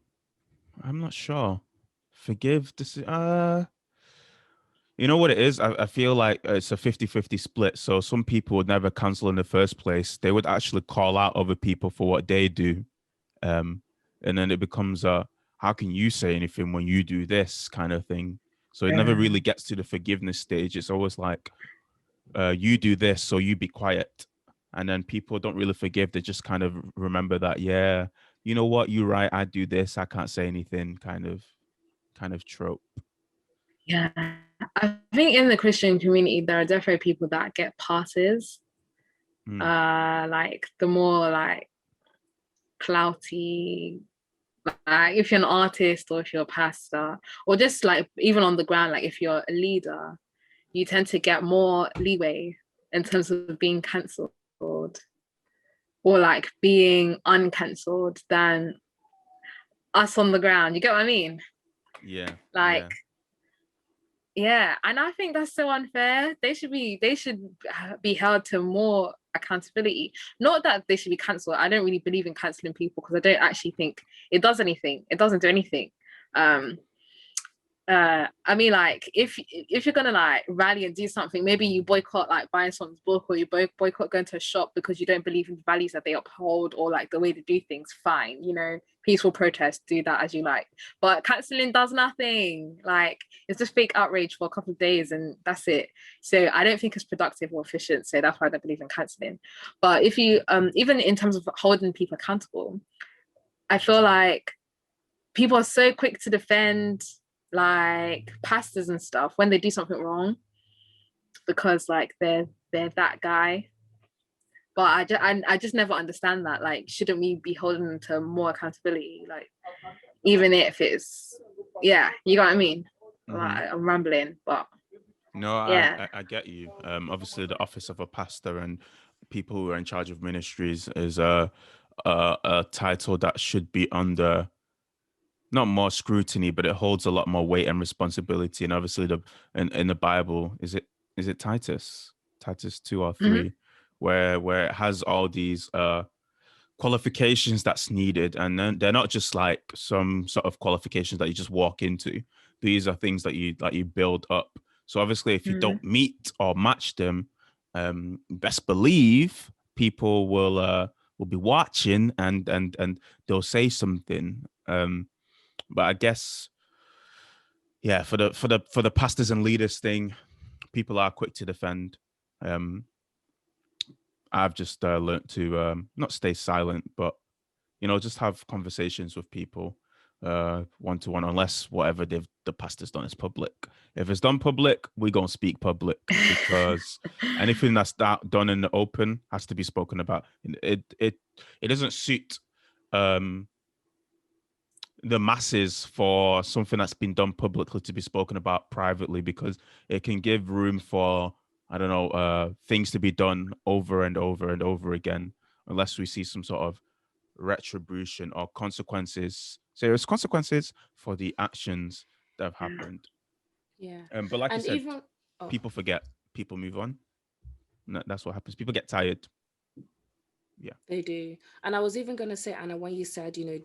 S1: I'm not sure. Forgive this. You know what it is? I feel like it's a 50-50 split. So some people would never cancel in the first place. They would actually call out other people for what they do. And then it becomes a, how can you say anything when you do this kind of thing? So it never really gets to the forgiveness stage. It's always like, you do this, so you be quiet. And then people don't really forgive. They just kind of remember that, yeah, you know what, you're right. I do this. I can't say anything kind of trope.
S3: Yeah. I think in the Christian community, there are definitely people that get passes. Like the more like clouty, like if you're an artist or if you're a pastor, or just like even on the ground, like if you're a leader, you tend to get more leeway in terms of being cancelled or like being uncancelled than us on the ground. You get what I mean?
S1: Yeah.
S3: Like, yeah. And I think that's so unfair. They should be held to more accountability. Not that they should be cancelled. I don't really believe in cancelling people because I don't actually think it does anything. It doesn't do anything. I mean, like if you're gonna like rally and do something, maybe you boycott like buying someone's book, or you boycott going to a shop because you don't believe in the values that they uphold or like the way they do things. Fine, you know, peaceful protest, do that as you like. But cancelling does nothing. Like it's just fake outrage for a couple of days and that's it. So I don't think it's productive or efficient. So that's why I don't believe in cancelling. But if you even in terms of holding people accountable, I feel like people are so quick to defend like pastors and stuff when they do something wrong because like they're that guy. But I just never understand that. Like, shouldn't we be holding them to more accountability? Like, even if it's, yeah, you know what I mean? Like, I'm rambling, but
S1: no,
S3: yeah.
S1: I get you. Obviously, the office of a pastor and people who are in charge of ministries is a title that should be under not more scrutiny, but it holds a lot more weight and responsibility. And obviously, in the Bible, is it Titus 2 or 3, where it has all these qualifications that's needed, and then they're not just like some sort of qualifications that you just walk into. These are things that you build up. So obviously, if you don't meet or match them, best believe people will be watching, and they'll say something. But I guess, yeah, for the pastors and leaders thing, people are quick to defend. I've just learned to not stay silent, but just have conversations with people one-to-one, unless whatever the pastor's done is public. If it's done public, we gonna speak public, because anything that's done in the open has to be spoken about. It doesn't suit the masses for something that's been done publicly to be spoken about privately, because it can give room for, I don't know, things to be done over and over and over again, unless we see some sort of retribution or serious consequences for the actions that have happened.
S2: Yeah.
S1: But like I
S2: And
S1: said,
S2: even
S1: people forget, people move on. That's what happens. People get tired. Yeah.
S2: they do. And I was even going to say, Anna, when you said, do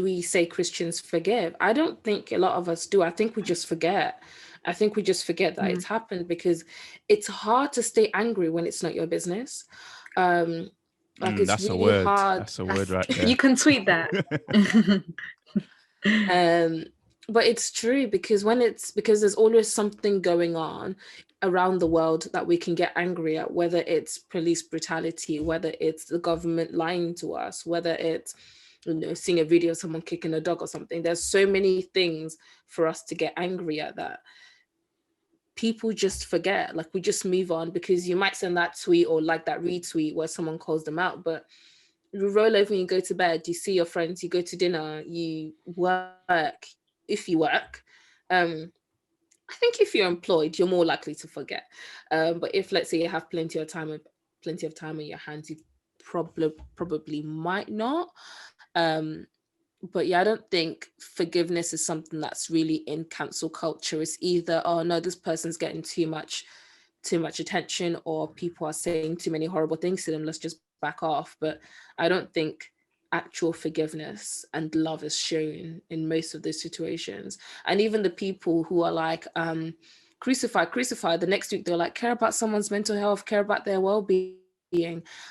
S2: we say Christians forgive? I don't think a lot of us do. I think we just forget. I think we just forget that it's happened, because it's hard to stay angry when it's not your business. Like, it's
S1: That's a
S2: really
S1: word.
S2: hard.
S1: That's a word right there.
S3: You can tweet that.
S2: But it's true, because because there's always something going on around the world that we can get angry at, whether it's police brutality, whether it's the government lying to us, whether it's seeing a video of someone kicking a dog or something. There's so many things for us to get angry at that people just forget. Like, we just move on, because you might send that tweet or like that retweet where someone calls them out, but you roll over and you go to bed, you see your friends, you go to dinner, you work. If you work, I think if you're employed, you're more likely to forget. But if, let's say, you have plenty of time in your hands, you probably might not. But yeah, I don't think forgiveness is something that's really in cancel culture. It's either, oh no, this person's getting too much attention, or people are saying too many horrible things to them, let's just back off. But I don't think actual forgiveness and love is shown in most of those situations. And even the people who are like, crucify, the next week they're like, care about someone's mental health, care about their well-being.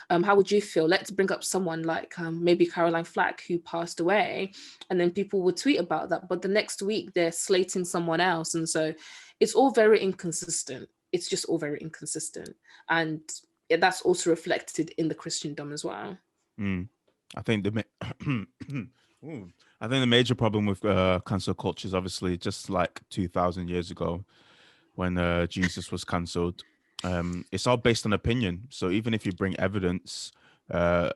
S2: How would you feel? Let's bring up someone like maybe Caroline Flack, who passed away, and then people would tweet about that, but the next week they're slating someone else. And so it's all very inconsistent. It's just all very inconsistent, and that's also reflected in the Christendom as well.
S1: I think the major problem with cancel culture is obviously just like 2,000 years ago when Jesus was cancelled. It's all based on opinion. So even if you bring evidence, the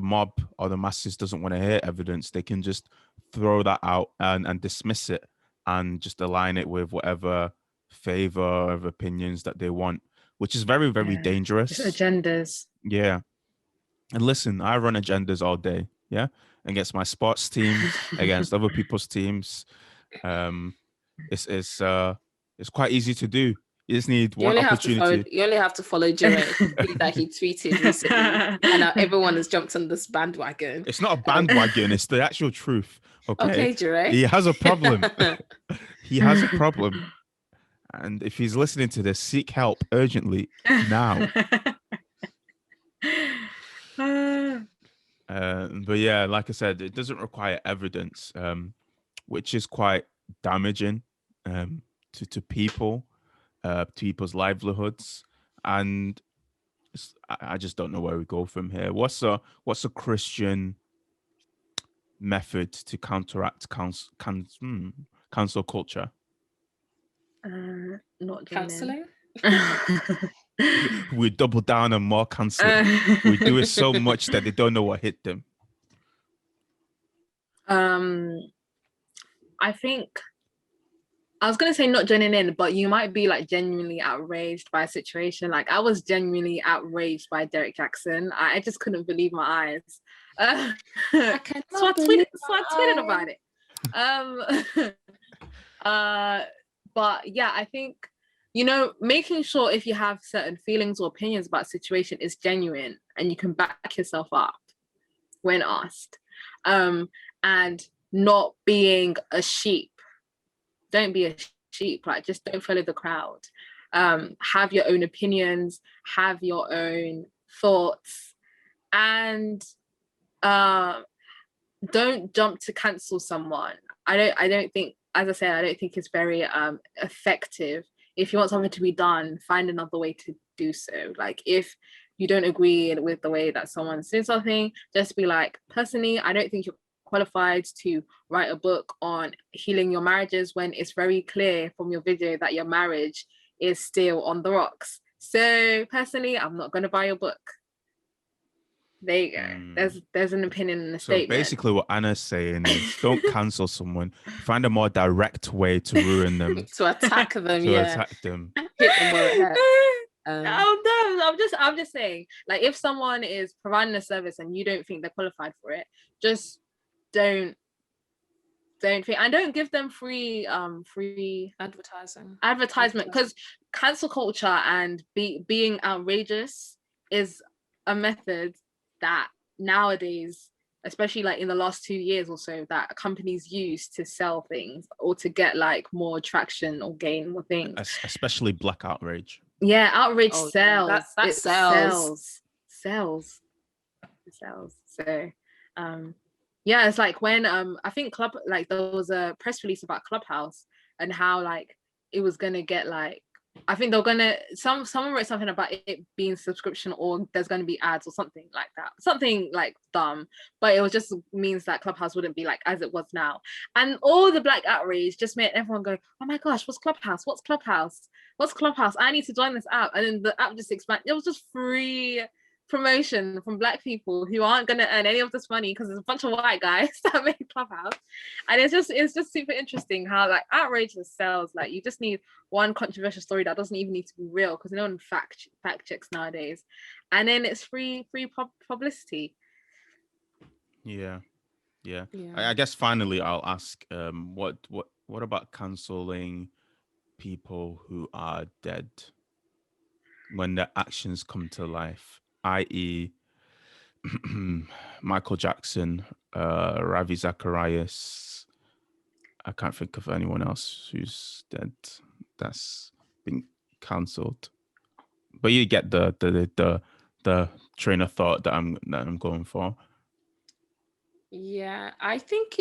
S1: mob or the masses doesn't want to hear evidence. They can just throw that out and dismiss it, and just align it with whatever favor of opinions that they want, which is very, very dangerous.
S3: Just agendas.
S1: Yeah. And listen, I run agendas all day. Yeah. Against my sports teams, against other people's teams. It's quite easy to do. You just need one opportunity.
S2: You only have to follow JIREH that he tweeted recently, and now everyone has jumped on this bandwagon.
S1: It's not a bandwagon; it's the actual truth. Okay,
S2: JIREH.
S1: He has a problem. He has a problem, and if he's listening to this, seek help urgently now. But yeah, like I said, it doesn't require evidence, which is quite damaging to people. To people's livelihoods, and I just don't know where we go from here. What's a Christian method to counteract cancel culture?
S3: Not
S2: canceling.
S1: We double down on more canceling. We do it so much that they don't know what hit them.
S3: I think I was going to say not joining in, but you might be like genuinely outraged by a situation. Like, I was genuinely outraged by Derek Jackson. I just couldn't believe my eyes.
S2: I cannot.
S3: I tweeted about it. But yeah, I think, making sure if you have certain feelings or opinions about a situation is genuine and you can back yourself up when asked, and not being a sheep. Don't be a sheep. Like, just don't follow the crowd. Have your own opinions, have your own thoughts, and don't jump to cancel someone. I don't think, as I said, I don't think it's very effective. If you want something to be done, find another way to do so. Like, if you don't agree with the way that someone's doing something, just be like, personally, I don't think you're qualified to write a book on healing your marriages when it's very clear from your video that your marriage is still on the rocks. So personally, I'm not going to buy your book. There you go. There's an opinion in the statement.
S1: So basically what Anna's saying is, don't cancel someone, find a more direct way to ruin them.
S2: To attack them.
S1: Attack them.
S2: Hit them where it hurts.
S3: No, I'm just saying, like, if someone is providing a service and you don't think they're qualified for it, just don't think, and don't give them free advertisement, because cancel culture and being outrageous is a method that nowadays, especially like in the last 2 years or so, that companies use to sell things or to get like more traction or gain more things.
S1: Especially black outrage.
S3: Yeah, outrage sells.
S2: That sells.
S3: So yeah, it's like when I think there was a press release about Clubhouse and how like it was gonna get like, I think they're gonna, someone wrote something about it being subscription, or there's gonna be ads or something like that, something like dumb, but it was just means that Clubhouse wouldn't be like as it was now. And all the black outrage just made everyone go, oh my gosh, what's Clubhouse? I need to join this app. And then the app just expanded. It was just free promotion from black people who aren't going to earn any of this money because there's a bunch of white guys that made Clubhouse. And it's just super interesting how like outrage sells. Like, you just need one controversial story that doesn't even need to be real, because no one fact checks nowadays, and then it's free publicity.
S1: Yeah. I guess finally I'll ask, what about canceling people who are dead when their actions come to life, i.e. Michael Jackson, Ravi Zacharias? I can't think of anyone else who's dead that's been cancelled, but you get the train of thought that I'm going for.
S2: Yeah, I think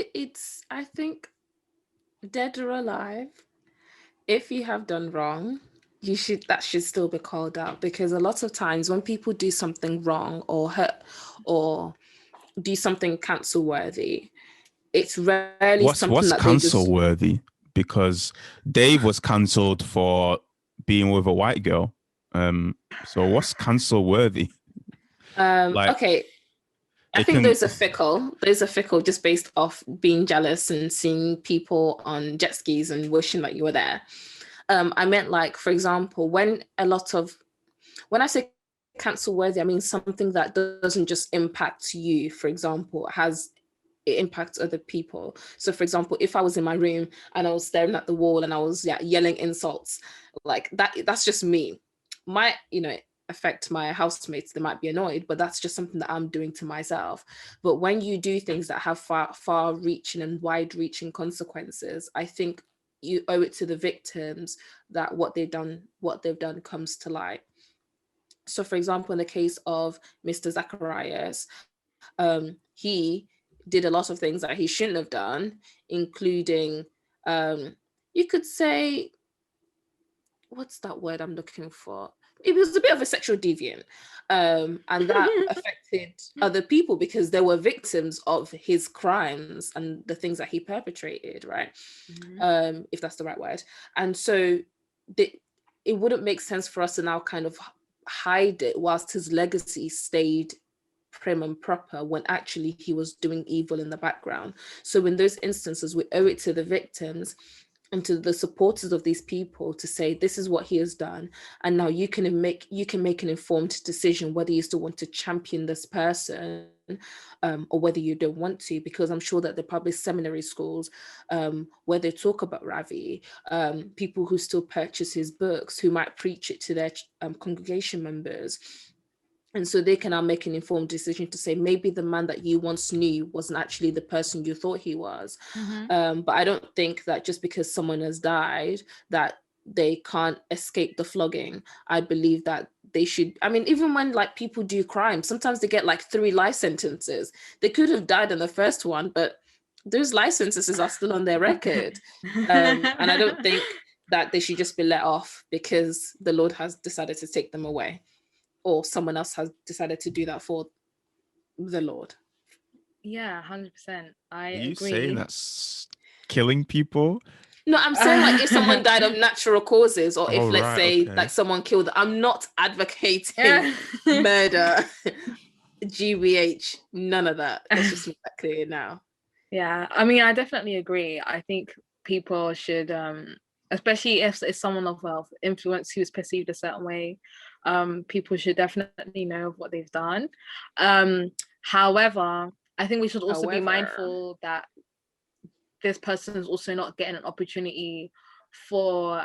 S2: dead or alive, if you have done wrong, that should still be called out, because a lot of times when people do something wrong or hurt or do something cancel worthy, it's rarely
S1: what's cancel worthy, because Dave was cancelled for being with a white girl. So what's cancel worthy?
S2: Okay. I think those are fickle. Those are fickle just based off being jealous and seeing people on jet skis and wishing that you were there. I meant, like, for example, when I say cancel worthy, I mean something that doesn't just impact you. For example, it impacts other people. So for example, if I was in my room and I was staring at the wall and I was yelling insults like that's just me. Might affect my housemates. They might be annoyed, but that's just something that I'm doing to myself. But when you do things that have far reaching and wide reaching consequences, I think you owe it to the victims that what they've done comes to light. So for example, in the case of Mr. Zacharias, he did a lot of things that he shouldn't have done, including you could say, what's that word I'm looking for? It was a bit of a sexual deviant, and that affected other people because they were victims of his crimes and the things that he perpetrated, right? Mm-hmm. If that's the right word. And so it wouldn't make sense for us to now kind of hide it whilst his legacy stayed prim and proper when actually he was doing evil in the background. So in those instances, we owe it to the victims and to the supporters of these people to say, this is what he has done, and now you can make an informed decision whether you still want to champion this person or whether you don't want to, because I'm sure that there are probably seminary schools where they talk about Ravi, people who still purchase his books, who might preach it to their congregation members. And so they can now make an informed decision to say, maybe the man that you once knew wasn't actually the person you thought he was. But I don't think that just because someone has died, that they can't escape the flogging. I believe that they should, I mean, even when like people do crime, sometimes they get like 3 life sentences. They could have died in the first one, but those life sentences are still on their record. And I don't think that they should just be let off because the Lord has decided to take them away, or someone else has decided to do that for the Lord.
S3: Yeah, 100%. I agree.
S1: Are you saying that's killing people?
S2: No, I'm saying like if someone died of natural causes, or if let's say
S1: okay.
S2: like someone killed, I'm not advocating murder, GBH, none of that. Let's just make that clear now.
S3: Yeah, I mean, I definitely agree. I think people should, especially if it's someone of wealth influence who's perceived a certain way, people should definitely know what they've done. However, I think we should also be mindful that this person is also not getting an opportunity for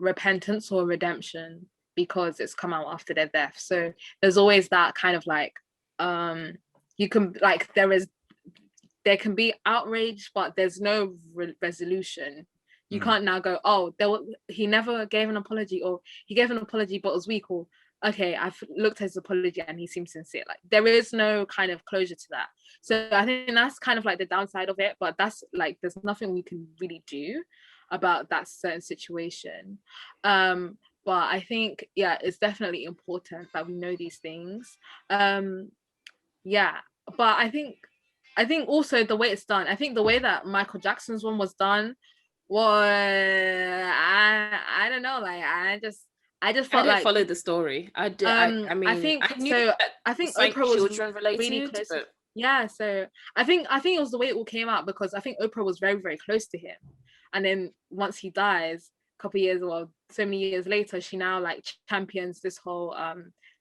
S3: repentance or redemption because it's come out after their death. So there's always that kind of like, you can like, there can be outrage, but there's no resolution. You can't now go, oh, he never gave an apology, or he gave an apology but was weak, or okay, I've looked at his apology and he seems sincere. Like there is no kind of closure to that. So I think that's kind of like the downside of it, but that's like, there's nothing we can really do about that certain situation. But I think, yeah, it's definitely important that we know these things. Yeah, but I think also the way it's done, I think the way that Michael Jackson's one was done was, I don't know, like I just felt
S2: I didn't follow the story. I did. I mean,
S3: I think
S2: Oprah was related,
S3: really close. Yeah, so I think it was the way it all came out, because I think Oprah was very, very close to him, and then once he dies, a couple of years, well, so many years later, she now like champions this whole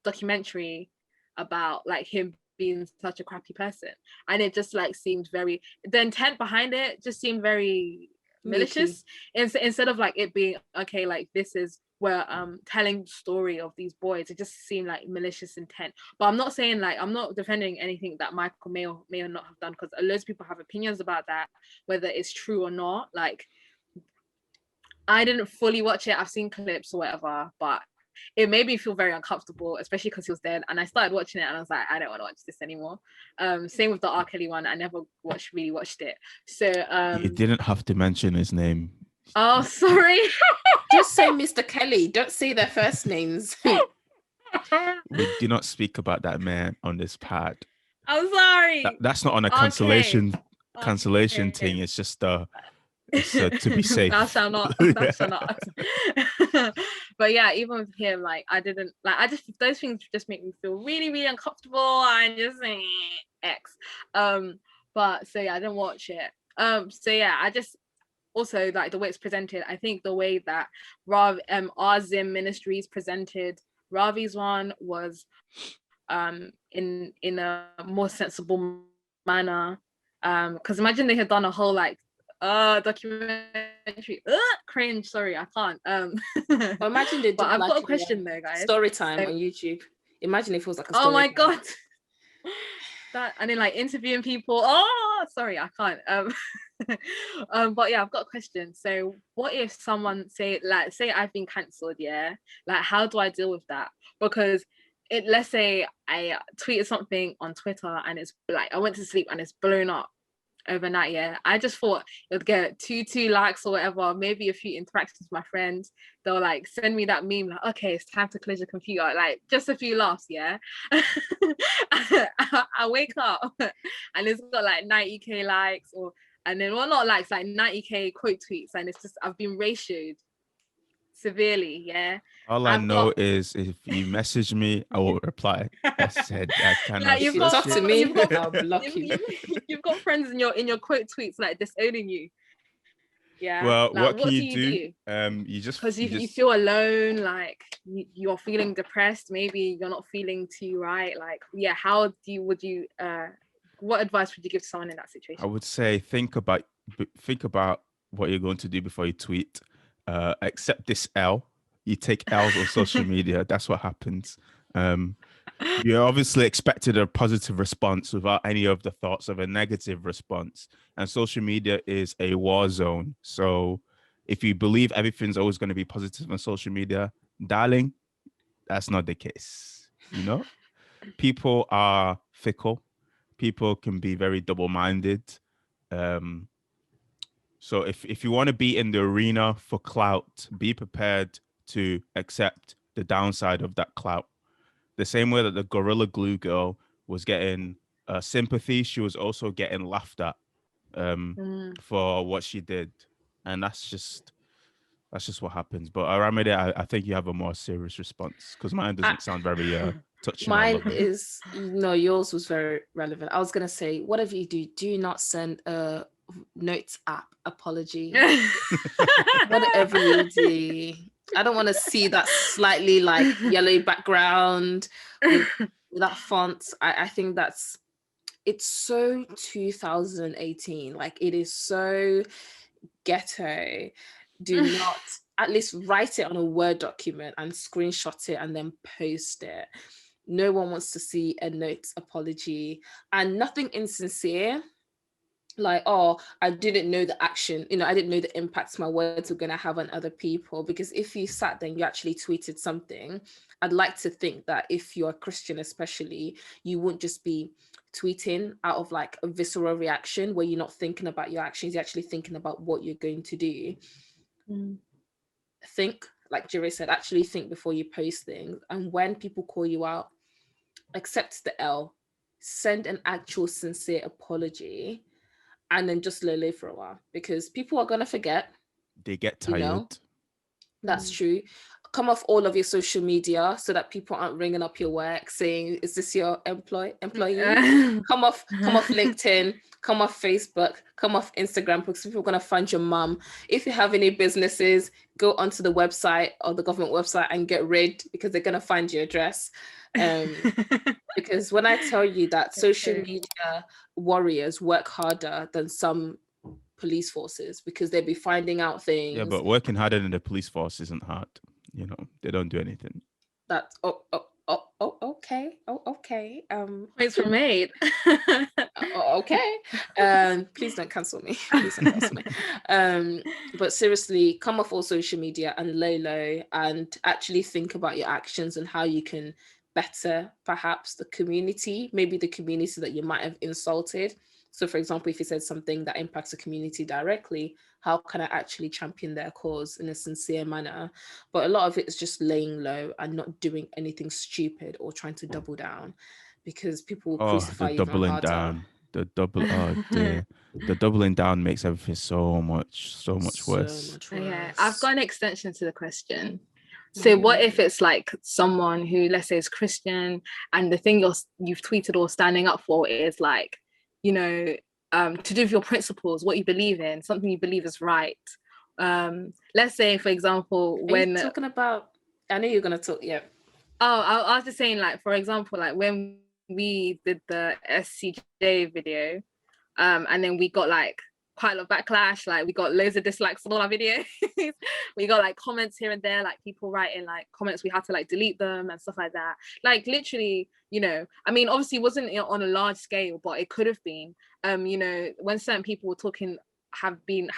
S3: documentary about like him being such a crappy person, and it just like seemed very, the intent behind it just seemed very malicious, instead of like it being okay, like this is where telling the story of these boys, it just seemed like malicious intent. But I'm not saying, like, I'm not defending anything that Michael may or not have done, because loads of people have opinions about that, whether it's true or not. Like, I didn't fully watch it, I've seen clips or whatever, but it made me feel very uncomfortable, especially because he was dead. And I started watching it and I was like, I don't want to watch this anymore. Same with the R. Kelly one, I never really watched it. So
S1: you didn't have to mention his name.
S3: Oh, sorry.
S2: Just say Mr. Kelly. Don't say their first names.
S1: We do not speak about that man on this pod.
S3: I'm sorry.
S1: That's not on a cancellation thing. It's just to be safe.
S3: Thou shalt not. Thou shalt not. But yeah, even with him, like I didn't like. I just, those things just make me feel really, really uncomfortable. And just X. But so yeah, I didn't watch it. So yeah, I just. Also, like the way it's presented, I think the way that Azim Ministries presented Ravi's one was in a more sensible manner. Because imagine they had done a whole like documentary. Cringe. Sorry, I can't.
S2: Well, imagine they did.
S3: But I've got a question though, guys.
S2: Story time on YouTube. Imagine if it was like a story.
S3: Oh my
S2: time.
S3: God. That, and then like interviewing people. Oh, sorry, I can't. But yeah, I've got a question. So what if someone say I've been cancelled, yeah, like how do I deal with that? Because let's say I tweeted something on Twitter and it's like I went to sleep and it's blown up overnight, yeah. I just thought it would get two likes or whatever, maybe a few interactions with my friends. They'll like send me that meme like, okay, it's time to close your computer, like just a few laughs, yeah. I wake up and it's got like 90k likes, or and then well, not likes, like 90k quote tweets, and it's just I've been ratioed severely, yeah.
S1: All I know is if you message me, I will reply. I said I cannot.
S2: You've got to me. I'll block you.
S3: You've got friends in your quote tweets like disowning you. Yeah.
S1: Well,
S3: Like,
S1: what can
S3: what do
S1: you
S3: you
S1: do?
S3: do?
S1: You just
S3: Because
S1: you
S3: you
S1: just
S3: feel alone, like you're feeling depressed, maybe you're not feeling too right. Like, yeah, what advice would you give to someone in that
S1: I
S3: situation?
S1: would say think about what you're going to do before you tweet. Accept this L. You take L's on social media. That's what happens. Um, you obviously expected a positive response without any of the thoughts of a negative response. And social media is a war zone. So if you believe everything's always going to be positive on social media, darling, that's not the case. People are fickle. People can be very double-minded. Um, so if you want to be in the arena for clout, be prepared to accept the downside of that clout. The same way that the Gorilla Glue girl was getting sympathy, she was also getting laughed at for what she did, and that's just what happens. But Aramide, I think you have a more serious response because mine
S2: I,
S1: doesn't sound very touching or
S2: Mine
S1: loving.
S2: is, no, yours was very relevant. I was gonna say, whatever you do, do not send a notes app apology. Whatever you do, I don't want to see that slightly like yellow background with that font. I think it's so 2018. Like, it is so ghetto. Do not, at least write it on a Word document and screenshot it and then post it. No one wants to see a notes apology, and nothing insincere. Like, oh, I didn't know the action, I didn't know the impacts my words were going to have on other people. Because if you sat there and you actually tweeted something, I'd like to think that if you're a Christian especially, you wouldn't just be tweeting out of like a visceral reaction where you're not thinking about your actions, you're actually thinking about what you're going to do. Think, like Jire said, actually think before you post things. And when people call you out, accept the L, send an actual sincere apology, and then just lay for a while, because people are going to forget.
S1: They get
S2: you
S1: tired.
S2: know that's true. Come off all of your social media so that people aren't ringing up your work saying, is this your employee? Come off LinkedIn, come off Facebook, come off Instagram, because people are going to find your mum. If you have any businesses, go onto the website or the government website and get rid, because they're going to find your address. Because when I tell you that social media warriors work harder than some police forces, because they'll be finding out
S1: Yeah,
S2: things
S1: but working harder than the police force isn't hard. They don't do anything.
S2: that okay.
S3: Points were made.
S2: Okay. Please don't cancel me. Please don't cancel me. But seriously, come off all social media and lay low, and actually think about your actions and how you can better perhaps the community, maybe the community that you might have insulted. So for example, if you said something that impacts the community directly, how can I actually champion their cause in a sincere manner? But a lot of it is just laying low and not doing anything stupid or trying to double down, because people will
S1: Oh, the
S2: crucify you even
S1: doubling
S2: harder.
S1: down. Oh dear. The doubling down makes everything so much
S2: So
S1: worse.
S2: much
S3: Yeah,
S2: worse.
S3: I've got an extension to the question. So what if it's like someone who, let's say, is Christian, and the thing you've tweeted or standing up for is like, to do with your principles, what you believe in, something you believe is right. Let's say, for example,
S2: Are you talking about? I know you're gonna talk. Yeah.
S3: Oh, I was just saying, like, for example, like when we did the SCJ video, and then we got like quite a lot of backlash, like we got loads of dislikes on all our videos. We got like comments here and there, like people writing like comments, we had to like delete them and stuff like that. Like literally, I mean, obviously it wasn't on a large scale, but it could have been. When certain people were talking, have been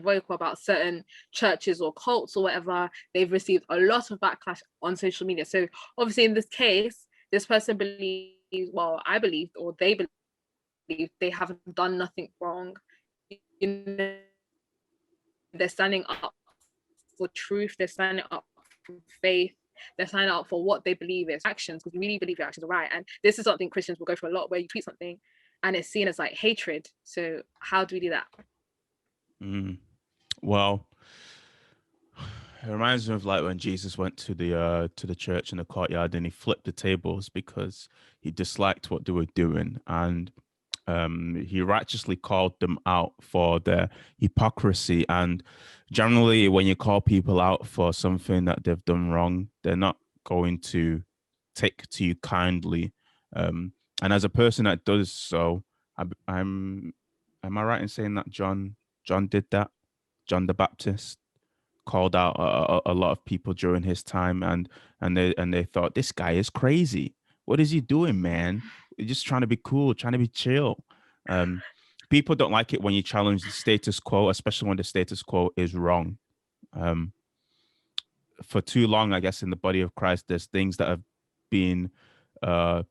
S3: vocal about certain churches or cults or whatever, they've received a lot of backlash on social media. So obviously in this case, this person believes, well, I believed, or they believe they haven't done nothing wrong. They're standing up for truth, they're standing up for faith, they're standing up for what they believe is actions, because we really believe your actions are right. And this is something Christians will go through a lot, where you tweet something and it's seen as like hatred. So how do we do that?
S1: Well, it reminds me of like when Jesus went to the church in the courtyard and he flipped the tables because he disliked what they were doing. And He righteously called them out for their hypocrisy. And generally, when you call people out for something that they've done wrong, they're not going to take to you kindly. And as a person that does so, I'm am I right in saying that John did that? John the Baptist called out a lot of people during his time, and they thought, this guy is crazy. What is he doing, man? He's just trying to be cool, trying to be chill. Um, People don't like it when you challenge the status quo, especially when the status quo is wrong. Um, for too long, I guess, in the body of Christ, there's things that have been, I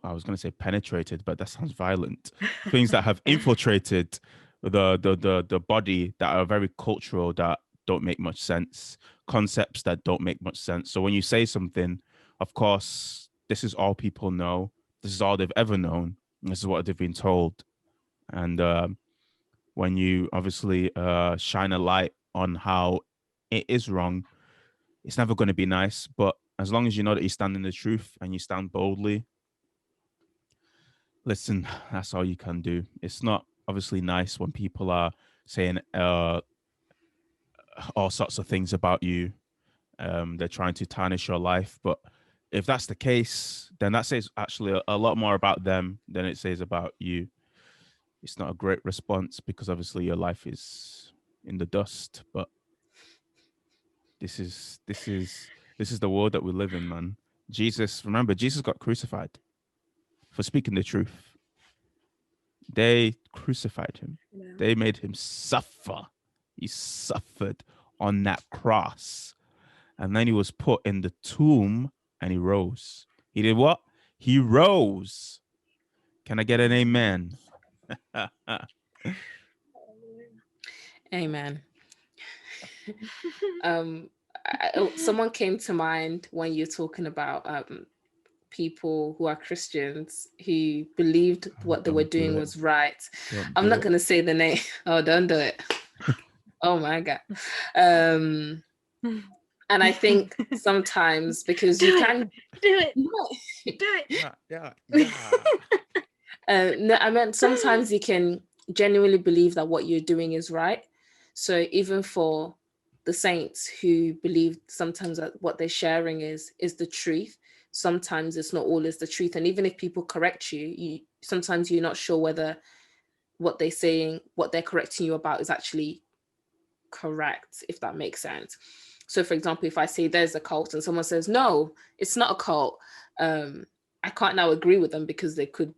S1: was going to say penetrated, but that sounds violent. Things that have infiltrated the body that are very cultural, that don't make much sense, concepts that don't make much sense. So when you say something, of course, this is all people know. This is all they've ever known. This is what they've been told. And when you obviously shine a light on how it is wrong, it's never going to be nice. But as long as you know that you stand in the truth and you stand boldly, listen, that's all you can do. It's not obviously nice when people are saying all sorts of things about you. They're trying to tarnish your life. But if that's the case, then that says actually a lot more about them than it says about you. It's not a great response because obviously your life is in the dust. But this is the world that we live in, man. Remember, Jesus got crucified for speaking the truth. They crucified him.
S3: Yeah.
S1: They made him suffer. He suffered on that cross. And then he was put in the tomb and he rose. He did what? He rose. Can I get an amen?
S2: Amen. Someone came to mind when you're talking about people who are Christians who believed what they were doing was right. I'm not going to say the name. Oh, don't do it. Oh my God. And I think sometimes because you can
S3: do it.
S2: No, I meant sometimes you can genuinely believe that what you're doing is right. So even for the saints who believe sometimes that what they're sharing is the truth, sometimes it's not always the truth. And even if people correct you, sometimes you're not sure whether what they're saying, what they're correcting you about is actually correct, if that makes sense. So for example, if I say there's a cult and someone says, no, it's not a cult, I can't now agree with them because they could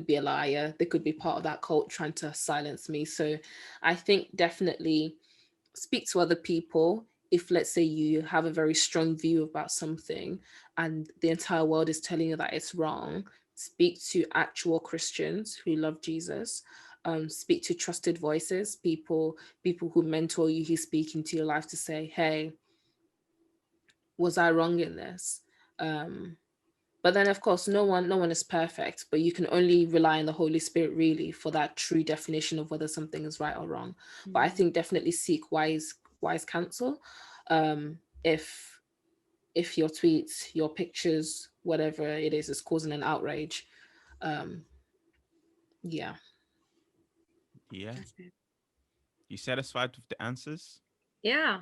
S2: be a liar. They could be part of that cult trying to silence me. So I think definitely speak to other people. If let's say you have a very strong view about something and the entire world is telling you that it's wrong, speak to actual Christians who love Jesus. Speak to trusted voices, people who mentor you, who speak into your life to say, hey, was I wrong in this? But then, of course, no one is perfect, but you can only rely on the Holy Spirit really for that true definition of whether something is right or wrong. Mm-hmm. But I think definitely seek wise counsel. If your tweets, your pictures, whatever it is causing an outrage, yeah.
S1: Yeah. You satisfied with the answers?
S3: Yeah.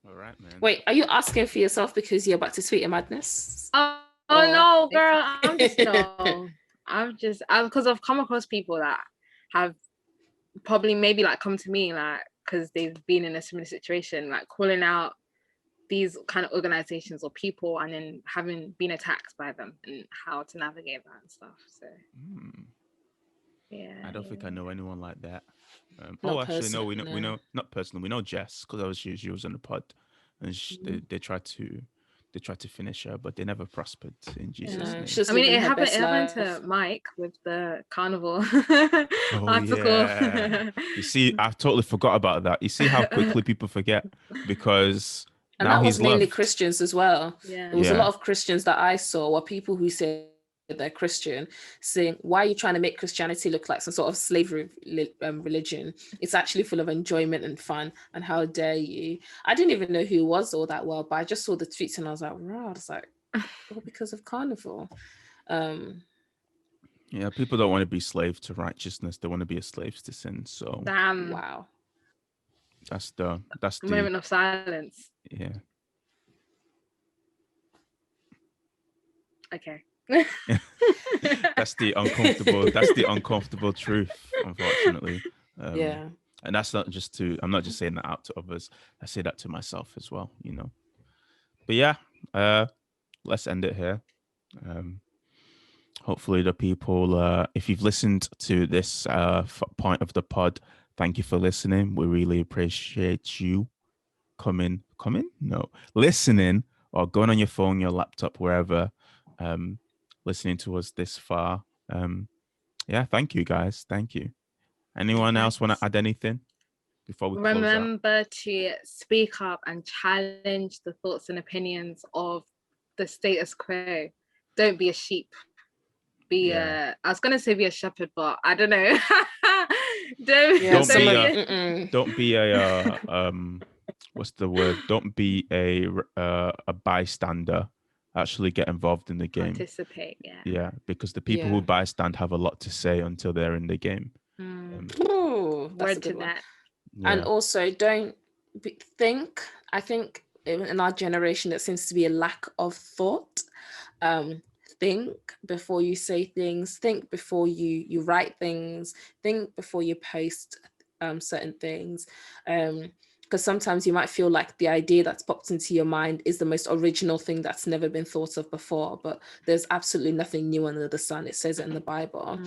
S1: All right, man.
S2: Wait, are you asking for yourself because you're about to tweet a madness?
S3: Oh no, girl. Because I've come across people that have probably maybe like come to me like because they've been in a similar situation, like calling out these kind of organizations or people and then having been attacked by them and how to navigate that and stuff. So yeah,
S1: I don't think I know anyone like that.
S2: Actually,
S1: no, we know not personally. We know Jess because she was on the pod, and they tried to finish her, but they never prospered in Jesus' name.
S3: I mean, it happened to Mike with the carnival article.
S1: Yeah. You see, I totally forgot about that. You see how quickly people forget because
S2: and
S1: now
S2: that was mainly
S1: left.
S2: Christians as well.
S3: Yeah.
S2: There was a lot of Christians that I saw were people who said they're Christian, saying, why are you trying to make Christianity look like some sort of slavery religion? It's actually full of enjoyment and fun, and how dare you? I didn't even know who he was all that well, but I just saw the tweets and I was like, wow, it's like, well, because of carnival.
S1: Yeah, people don't want to be slaves to righteousness. They want to be a slaves to sin. So
S3: Damn.
S2: Wow.
S1: that's the
S3: Moment of silence.
S1: yeah.
S3: Okay.
S1: That's the uncomfortable truth, unfortunately.
S2: Yeah.
S1: And that's not just to, I'm not just saying that out to others. I say that to myself as well, But yeah, let's end it here. Hopefully the people, if you've listened to this point of the pod, thank you for listening. We really appreciate you listening, or going on your phone, your laptop, wherever, listening to us this far. Yeah, thank you guys. Thank you. Anyone else want to add anything before we close out?
S3: Remember to speak up and challenge the thoughts and opinions of the status quo. Don't be a sheep. I was gonna say be a shepherd, but I don't know.
S1: Don't be a what's the word? Don't be a bystander. Actually get involved in the game.
S3: Participate,
S1: yeah, because the people who bystand have a lot to say until they're in the game.
S2: Ooh, that's a good one. And also don't think, I think in our generation there seems to be a lack of thought. Think before you say things, think before you write things, think before you post certain things, because sometimes you might feel like the idea that's popped into your mind is the most original thing that's never been thought of before, but there's absolutely nothing new under the sun. It says it in the Bible.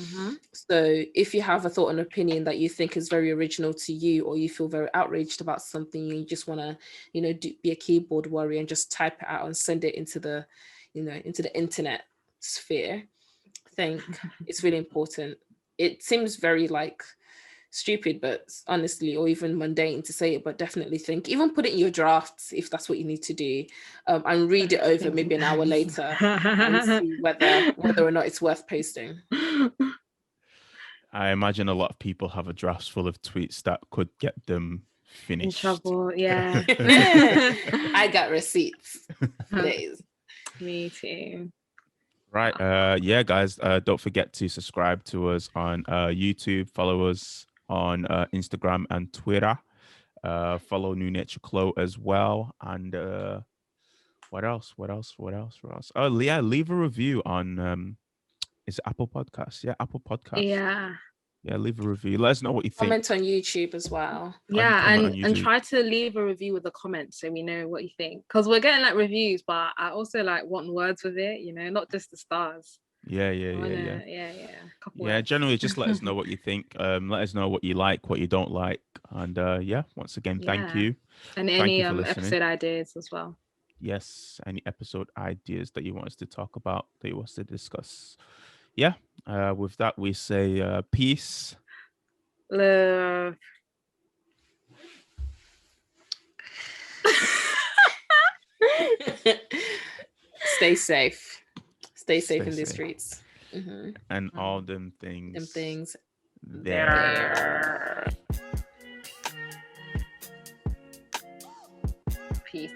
S2: So if you have a thought and opinion that you think is very original to you, or you feel very outraged about something, you just want to be a keyboard warrior and just type it out and send it into the internet sphere, I think it's really important. It seems very stupid, but honestly, or even mundane to say it, but definitely think, even put it in your drafts if that's what you need to do, and read it over maybe an hour later and see whether or not it's worth posting.
S1: I imagine a lot of people have a drafts full of tweets that could get them finished.
S3: In trouble, yeah.
S2: I got receipts. Please.
S3: Me too.
S1: Right. Yeah, guys, don't forget to subscribe to us on YouTube, follow us on Instagram and Twitter, follow New Nature Clo as well, and what else? Oh yeah, leave a review on is it Apple Podcasts? Yeah, Apple Podcasts. Yeah, leave a review. Let us know what you think.
S2: Comment on YouTube as well.
S3: Yeah, and try to leave a review with a comment so we know what you think. Because we're getting reviews, but I also want words with it, not just the stars.
S1: Yeah. Generally, just let us know what you think. Let us know what you like, what you don't like, and once again, thank you.
S3: And any episode ideas as well.
S1: Yes, any episode ideas that you want us to talk about, that you want us to discuss. Yeah. With that, we say peace,
S3: love.
S2: Stay safe. Stay safe in the streets.
S1: And all them things.
S3: There. Peace.